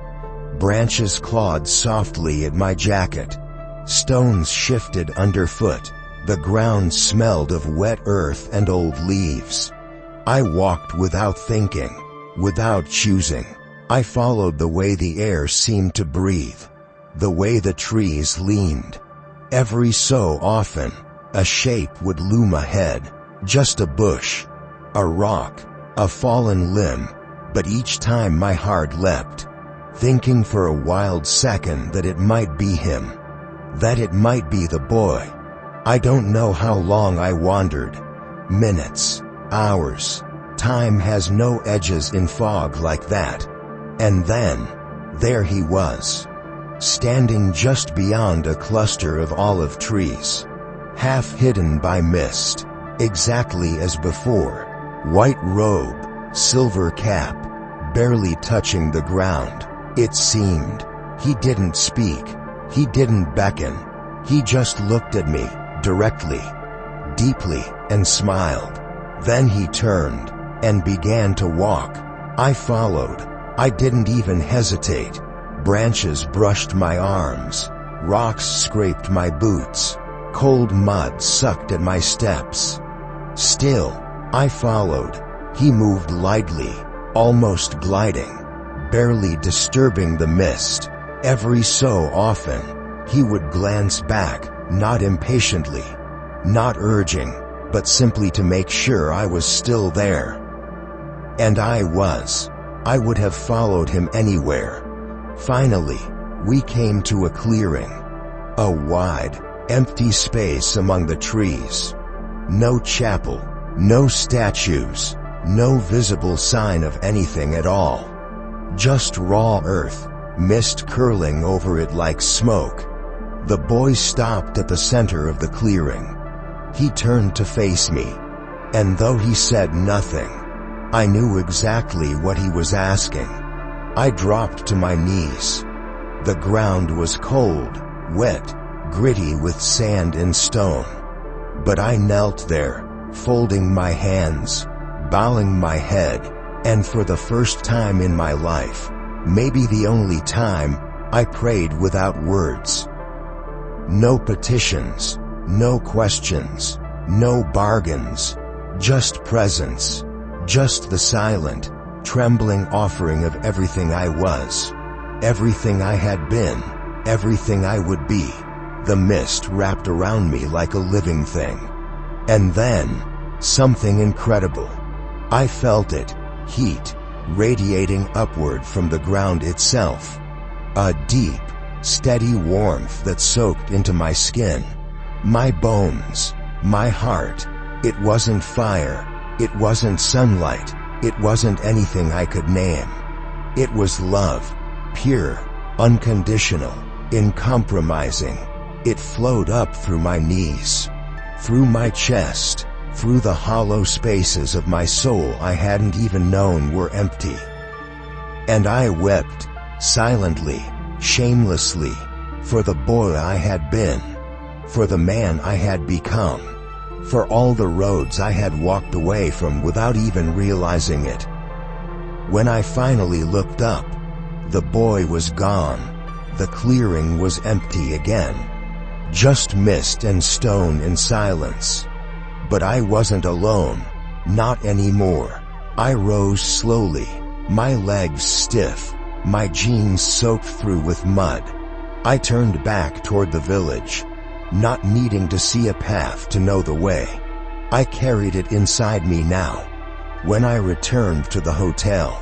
Branches clawed softly at my jacket, Stones shifted underfoot. The ground smelled of wet earth and old leaves. I walked without thinking, without choosing. I followed the way the air seemed to breathe, the way the trees leaned. Every so often, a shape would loom ahead, just a bush, a rock, a fallen limb, but each time my heart leapt, thinking for a wild second that it might be him, that it might be the boy. I don't know how long I wandered. Minutes, hours. Time has no edges in fog like that. And then, there he was, standing just beyond a cluster of olive trees, half hidden by mist, exactly as before. White robe, silver cap, barely touching the ground. It seemed. He didn't speak. He didn't beckon. He just looked at me, directly, deeply, and smiled. Then he turned and began to walk. I followed. I didn't even hesitate. Branches brushed my arms. Rocks scraped my boots. Cold mud sucked at my steps. Still, I followed. He moved lightly, almost gliding, barely disturbing the mist. Every so often, he would glance back, not impatiently, not urging, but simply to make sure I was still there. And I was. I would have followed him anywhere. Finally, we came to a clearing. A wide, empty space among the trees. No chapel, no statues, no visible sign of anything at all. Just raw earth, mist curling over it like smoke. The boy stopped at the center of the clearing. He turned to face me, and though he said nothing, I knew exactly what he was asking. I dropped to my knees. The ground was cold, wet, gritty with sand and stone. But I knelt there, folding my hands, bowing my head, and for the first time in my life, maybe the only time, I prayed without words. No petitions, no questions, no bargains, just presence, just the silent, trembling offering of everything I was, everything I had been, everything I would be. The mist wrapped around me like a living thing. And then, something incredible. I felt it, heat, radiating upward from the ground itself. A deep, steady warmth that soaked into my skin, my bones, my heart. It wasn't fire, it wasn't sunlight, it wasn't anything I could name. It was love, pure, unconditional, uncompromising. It flowed up through my knees, through my chest, through the hollow spaces of my soul I hadn't even known were empty. And I wept, silently, shamelessly, for the boy I had been, for the man I had become, for all the roads I had walked away from without even realizing it. When I finally looked up, the boy was gone. The clearing was empty again. Just mist and stone and silence. But I wasn't alone. Not anymore. I rose slowly, my legs stiff, my jeans soaked through with mud. I turned back toward the village, not needing to see a path to know the way. I carried it inside me now. When I returned to the hotel,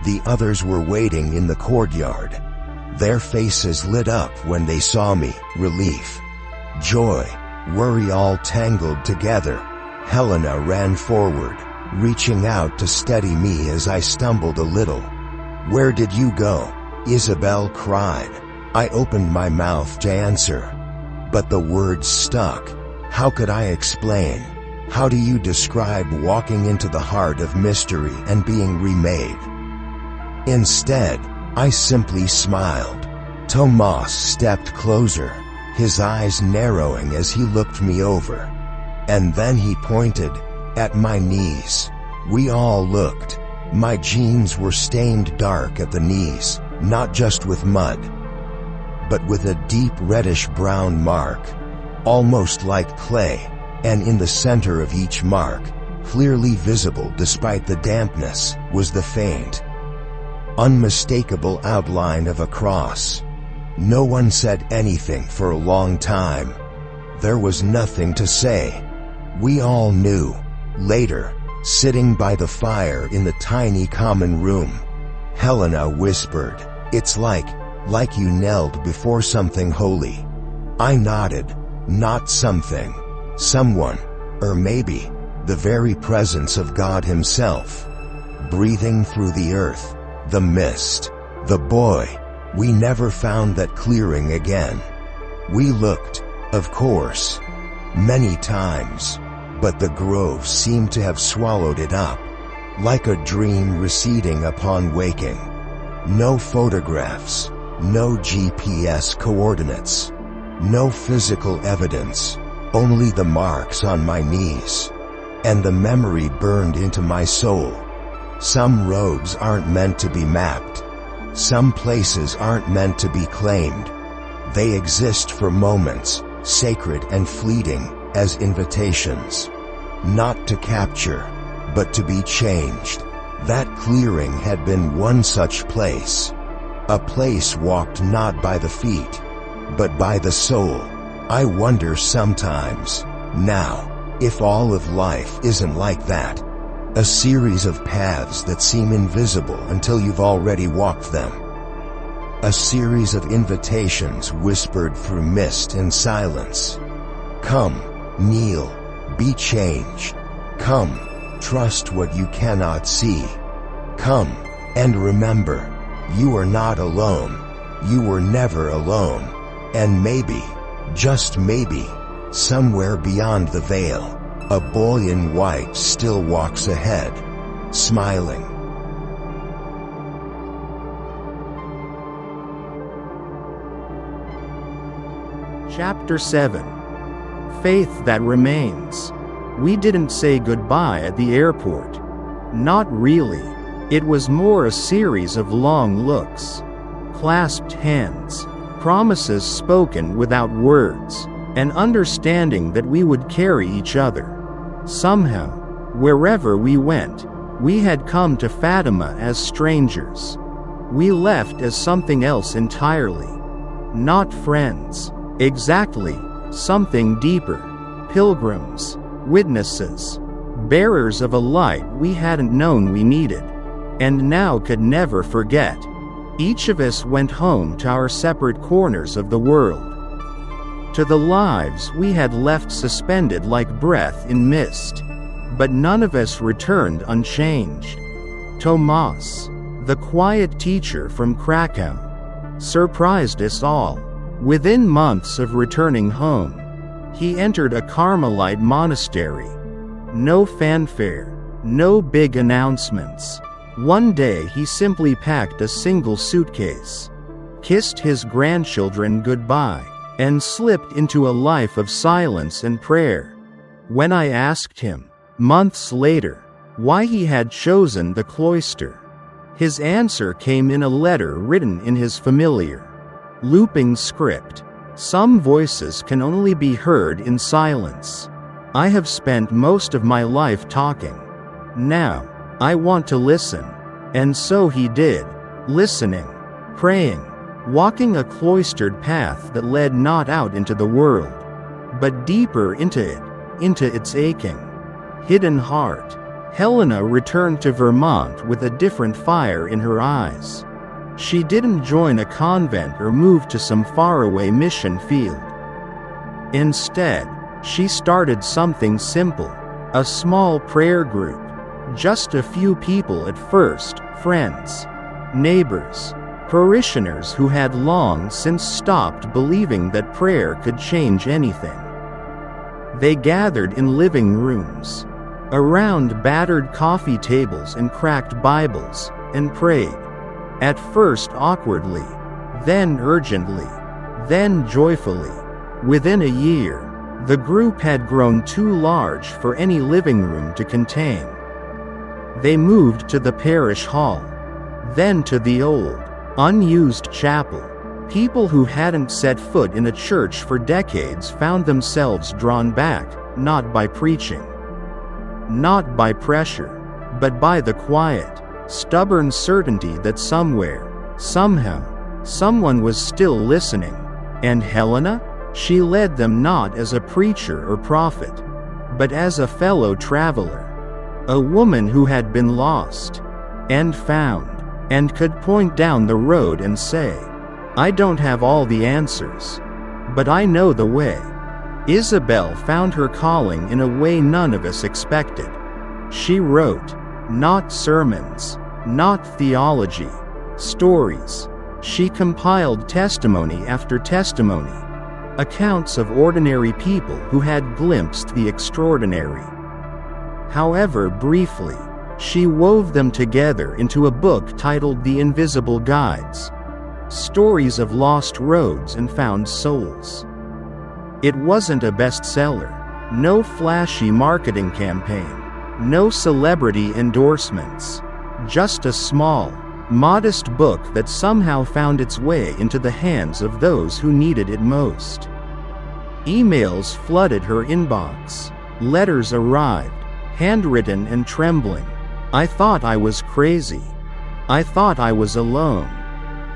the others were waiting in the courtyard. Their faces lit up when they saw me, relief, joy, worry all tangled together. Helena ran forward, reaching out to steady me as I stumbled a little. "Where did you go?" Isabel cried. I opened my mouth to answer, but the words stuck. How could I explain? How do you describe walking into the heart of mystery and being remade? Instead, I simply smiled. Tomás stepped closer, his eyes narrowing as he looked me over. And then he pointed at my knees. We all looked. My jeans were stained dark at the knees, not just with mud, but with a deep reddish-brown mark, almost like clay, and in the center of each mark, clearly visible despite the dampness, was the faint, unmistakable outline of a cross. No one said anything for a long time. There was nothing to say. We all knew. Later, sitting by the fire in the tiny common room, Helena whispered, "It's like you knelt before something holy." I nodded. Not something. Someone. Or maybe the very presence of God himself. Breathing through the earth, the mist, the boy. We never found that clearing again. We looked, of course, many times, but the grove seemed to have swallowed it up, like a dream receding upon waking. No photographs, no GPS coordinates, no physical evidence, only the marks on my knees. And the memory burned into my soul. Some roads aren't meant to be mapped. Some places aren't meant to be claimed. They exist for moments, sacred and fleeting, as invitations. Not to capture, but to be changed. That clearing had been one such place. A place walked not by the feet, but by the soul. I wonder sometimes, now, if all of life isn't like that. A series of paths that seem invisible until you've already walked them. A series of invitations whispered through mist and silence. Come, kneel, be changed. Come, trust what you cannot see. Come, and remember, you are not alone. You were never alone. And maybe, just maybe, somewhere beyond the veil, a boy in white still walks ahead, smiling. Chapter 7. Faith that remains. We didn't say goodbye at the airport. Not really. It was more a series of long looks, clasped hands, promises spoken without words, and understanding that we would carry each other. Somehow, wherever we went, we had come to Fatima as strangers. We left as something else entirely. Not friends. Exactly, something deeper. Pilgrims, witnesses, bearers of a light we hadn't known we needed, and now could never forget. Each of us went home to our separate corners of the world, to the lives we had left suspended like breath in mist. But none of us returned unchanged. Tomás, the quiet teacher from Krakow, surprised us all. Within months of returning home, he entered a Carmelite monastery. No fanfare, no big announcements. One day he simply packed a single suitcase, kissed his grandchildren goodbye, and slipped into a life of silence and prayer. When I asked him, months later, why he had chosen the cloister, his answer came in a letter written in his familiar, looping script. Some voices can only be heard in silence. I have spent most of my life talking. Now, I want to listen. And so he did, listening, praying, walking a cloistered path that led not out into the world, but deeper into its aching, hidden heart. Helena returned to Vermont with a different fire in her eyes. She didn't join a convent or move to some faraway mission field. Instead, she started something simple, a small prayer group. Just a few people at first, friends, neighbors, parishioners who had long since stopped believing that prayer could change anything. They gathered in living rooms, around battered coffee tables and cracked Bibles, and prayed. At first awkwardly, then urgently, then joyfully. Within a year, the group had grown too large for any living room to contain. They moved to the parish hall, then to the old, unused chapel, People who hadn't set foot in a church for decades found themselves drawn back, not by preaching, not by pressure, but by the quiet, stubborn certainty that somewhere, somehow, someone was still listening. And Helena? She led them not as a preacher or prophet, but as a fellow traveler, a woman who had been lost and found, and could point down the road and say, "I don't have all the answers, but I know the way." Isabel found her calling in a way none of us expected. She wrote, not sermons, not theology, stories. She compiled testimony after testimony, accounts of ordinary people who had glimpsed the extraordinary. However briefly, she wove them together into a book titled The Invisible Guides, Stories of Lost Roads and Found Souls. It wasn't a bestseller, no flashy marketing campaign, no celebrity endorsements, just a small, modest book that somehow found its way into the hands of those who needed it most. Emails flooded her inbox, letters arrived, handwritten and trembling. I thought I was crazy. I thought I was alone.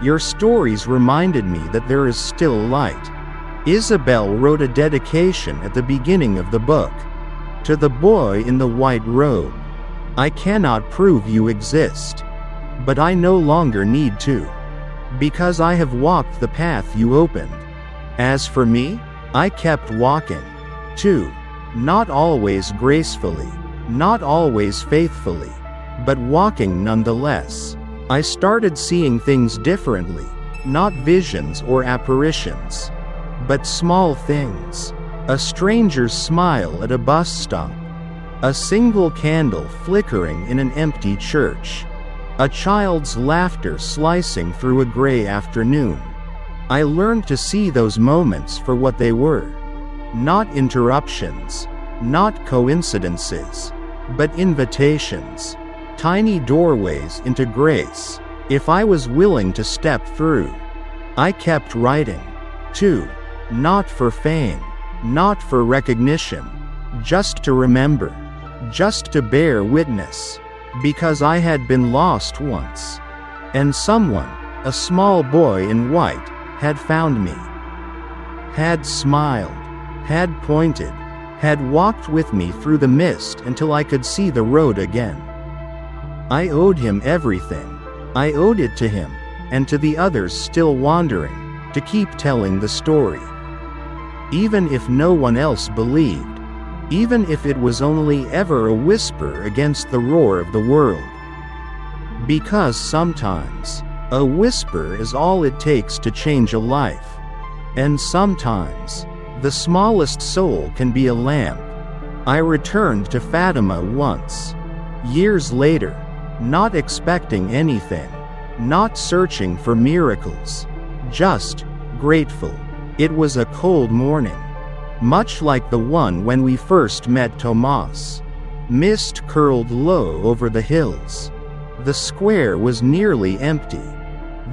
Your stories reminded me that there is still light. Isabel wrote a dedication at the beginning of the book. To the boy in the white robe. I cannot prove you exist, but I no longer need to, because I have walked the path you opened. As for me, I kept walking, too, not always gracefully, not always faithfully, but walking nonetheless. I started seeing things differently, not visions or apparitions, but small things. A stranger's smile at a bus stop, a single candle flickering in an empty church, a child's laughter slicing through a gray afternoon. I learned to see those moments for what they were. Not interruptions, not coincidences, but invitations, tiny doorways into grace. If I was willing to step through, I kept writing, too, not for fame, not for recognition, just to remember, just to bear witness, because I had been lost once, and someone, a small boy in white, had found me, had smiled, had pointed, had walked with me through the mist until I could see the road again. I owed him everything. I owed it to him, and to the others still wandering, to keep telling the story. Even if no one else believed, even if it was only ever a whisper against the roar of the world. Because sometimes, a whisper is all it takes to change a life. And sometimes, the smallest soul can be a lamp. I returned to Fatima once, years later, not expecting anything, not searching for miracles, just grateful. It was a cold morning, much like the one when we first met Tomás. Mist curled low over the hills. The square was nearly empty,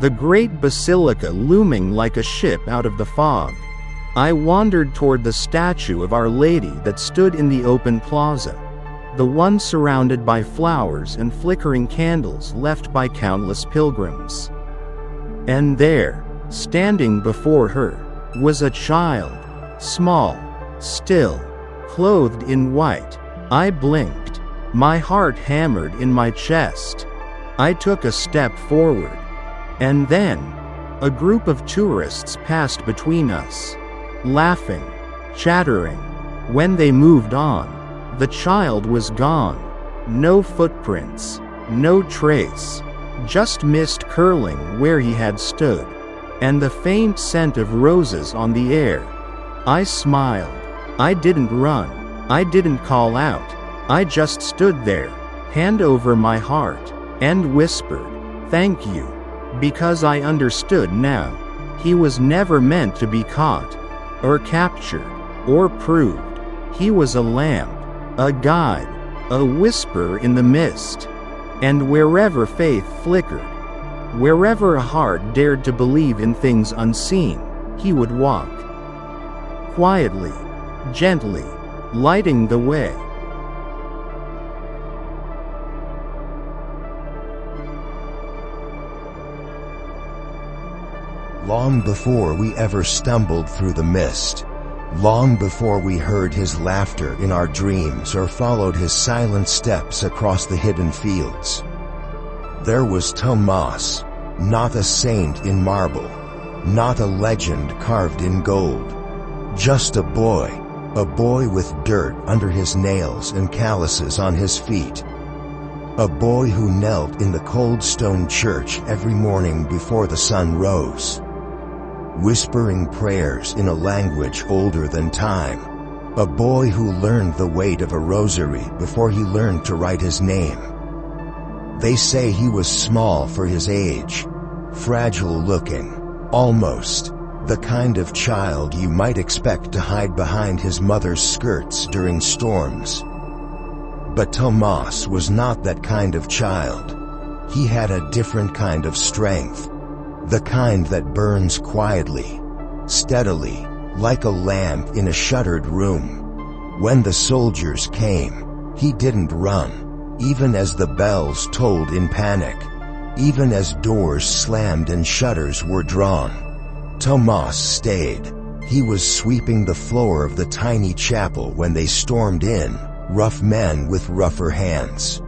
the great basilica looming like a ship out of the fog. I wandered toward the statue of Our Lady that stood in the open plaza, the one surrounded by flowers and flickering candles left by countless pilgrims. And there, standing before her, was a child, small, still, clothed in white. I blinked, my heart hammered in my chest. I took a step forward, and then, a group of tourists passed between us, laughing, chattering. When they moved on, the child was gone. No footprints, no trace, just mist curling where he had stood, and the faint scent of roses on the air. I smiled. I didn't run. I didn't call out. I just stood there, hand over my heart, and whispered, "Thank you." Because I understood now. He was never meant to be caught, or captured, or proved. He was a lamp, a guide, a whisper in the mist. And wherever faith flickered, Wherever a heart dared to believe in things unseen, he would walk. Quietly, gently, lighting the way. Long before we ever stumbled through the mist, long before we heard his laughter in our dreams or followed his silent steps across the hidden fields, there was Tomás, not a saint in marble, not a legend carved in gold, just a boy with dirt under his nails and calluses on his feet. A boy who knelt in the cold stone church every morning before the sun rose, whispering prayers in a language older than time. A boy who learned the weight of a rosary before he learned to write his name. They say he was small for his age, fragile-looking, almost the kind of child you might expect to hide behind his mother's skirts during storms. But Tomás was not that kind of child. He had a different kind of strength, the kind that burns quietly, steadily, like a lamp in a shuttered room. When the soldiers came, he didn't run, even as the bells tolled in panic, even as doors slammed and shutters were drawn. Tomás stayed. He was sweeping the floor of the tiny chapel when they stormed in, rough men with rougher hands.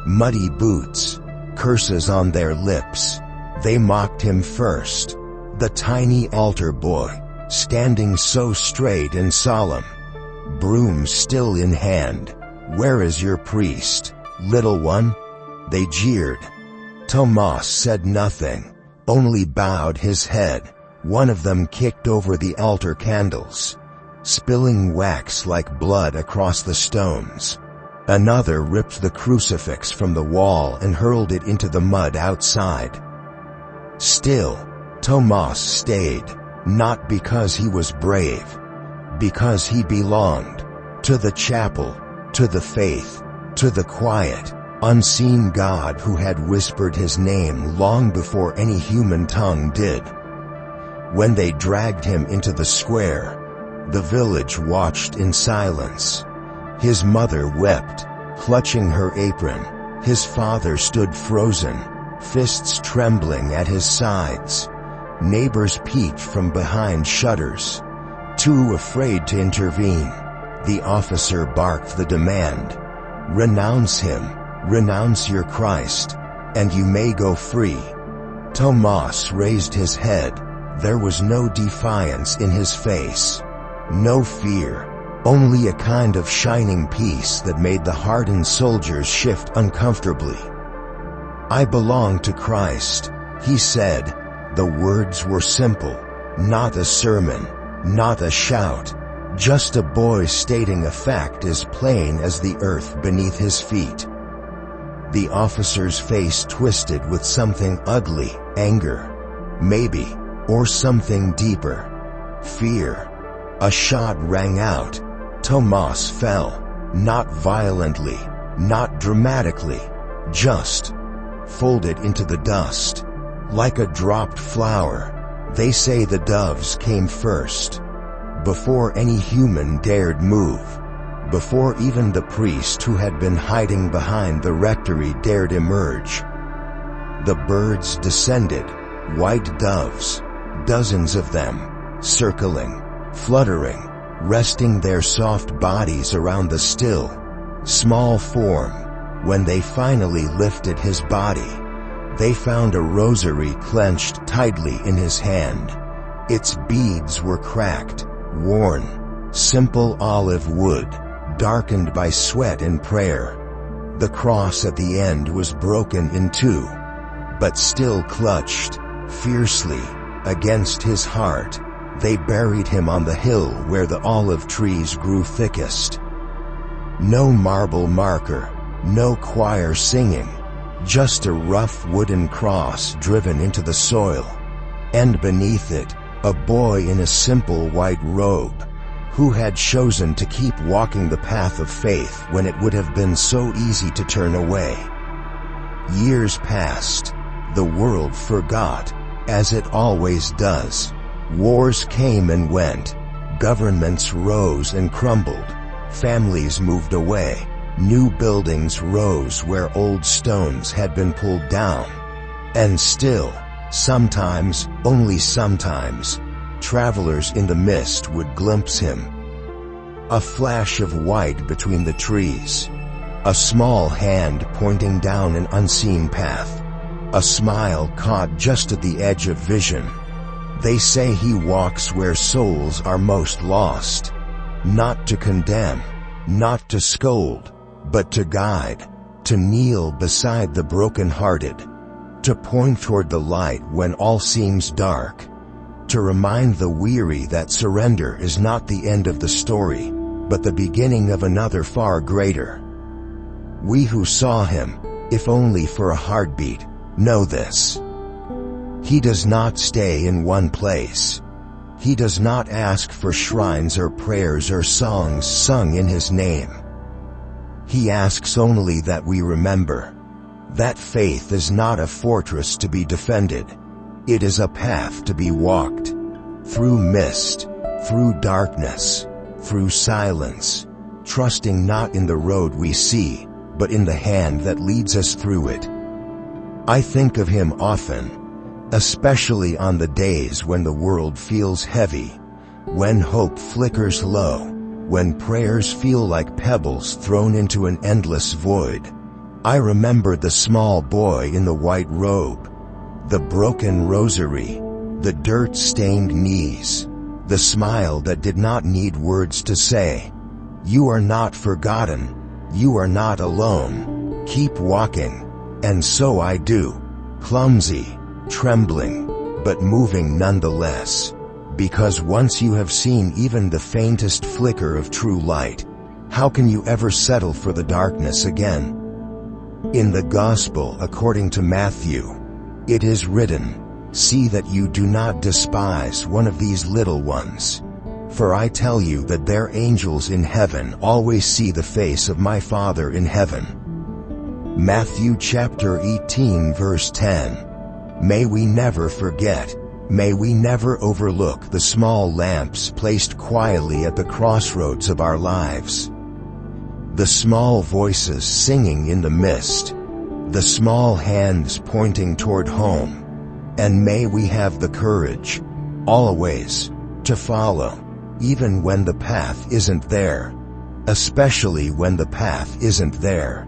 Muddy boots, curses on their lips. They mocked him first. The tiny altar boy, standing so straight and solemn, broom still in hand. "Where is your priest, little one?" they jeered. Tomás said nothing, only bowed his head. One of them kicked over the altar candles, spilling wax like blood across the stones. Another ripped the crucifix from the wall and hurled it into the mud outside. Still, Tomás stayed, not because he was brave, because he belonged to the chapel, to the faith, to the quiet, unseen God who had whispered his name long before any human tongue did. When they dragged him into the square, the village watched in silence. His mother wept, clutching her apron. His father stood frozen, fists trembling at his sides. Neighbors peeked from behind shutters, too afraid to intervene. The officer barked the demand. "Renounce him, renounce your Christ, and you may go free." Tomás raised his head. There was no defiance in his face, no fear, only a kind of shining peace that made the hardened soldiers shift uncomfortably. "I belong to Christ," he said. The words were simple, not a sermon, not a shout, just a boy stating a fact as plain as the earth beneath his feet. The officer's face twisted with something ugly, anger, maybe, or something deeper, fear. A shot rang out. Tomás fell, not violently, not dramatically, just folded into the dust, like a dropped flower. They say the doves came first, before any human dared move, before even the priest who had been hiding behind the rectory dared emerge. The birds descended, white doves, dozens of them, circling, fluttering, resting their soft bodies around the still, small form. When they finally lifted his body, they found a rosary clenched tightly in his hand. Its beads were cracked, worn, simple olive wood, darkened by sweat and prayer. The cross at the end was broken in two, but still clutched, fiercely, against his heart. They buried him on the hill where the olive trees grew thickest. No marble marker, no choir singing, just a rough wooden cross driven into the soil. And beneath it, a boy in a simple white robe, who had chosen to keep walking the path of faith when it would have been so easy to turn away. Years passed. The world forgot, as it always does. Wars came and went. Governments rose and crumbled. Families moved away. New buildings rose where old stones had been pulled down. And still, sometimes, only sometimes, travelers in the mist would glimpse him. A flash of white between the trees. A small hand pointing down an unseen path. A smile caught just at the edge of vision. They say he walks where souls are most lost. Not to condemn, not to scold, but to guide. To kneel beside the broken-hearted. To point toward the light when all seems dark. To remind the weary that surrender is not the end of the story, but the beginning of another far greater. We who saw him, if only for a heartbeat, know this. He does not stay in one place. He does not ask for shrines or prayers or songs sung in his name. He asks only that we remember that faith is not a fortress to be defended. It is a path to be walked. Through mist, through darkness, through silence, trusting not in the road we see, but in the hand that leads us through it. I think of him often, especially on the days when the world feels heavy, when hope flickers low, when prayers feel like pebbles thrown into an endless void. I remember the small boy in the white robe, the broken rosary, the dirt-stained knees, the smile that did not need words to say, "You are not forgotten. You are not alone. Keep walking." And so I do, clumsy, trembling, but moving nonetheless. Because once you have seen even the faintest flicker of true light, how can you ever settle for the darkness again? In the Gospel according to Matthew, it is written, "See that you do not despise one of these little ones. For I tell you that their angels in heaven always see the face of my Father in heaven." Matthew chapter 18 verse 10. May we never forget, may we never overlook the small lamps placed quietly at the crossroads of our lives. The small voices singing in the mist. The small hands pointing toward home. And may we have the courage, always, to follow. Even when the path isn't there. Especially when the path isn't there.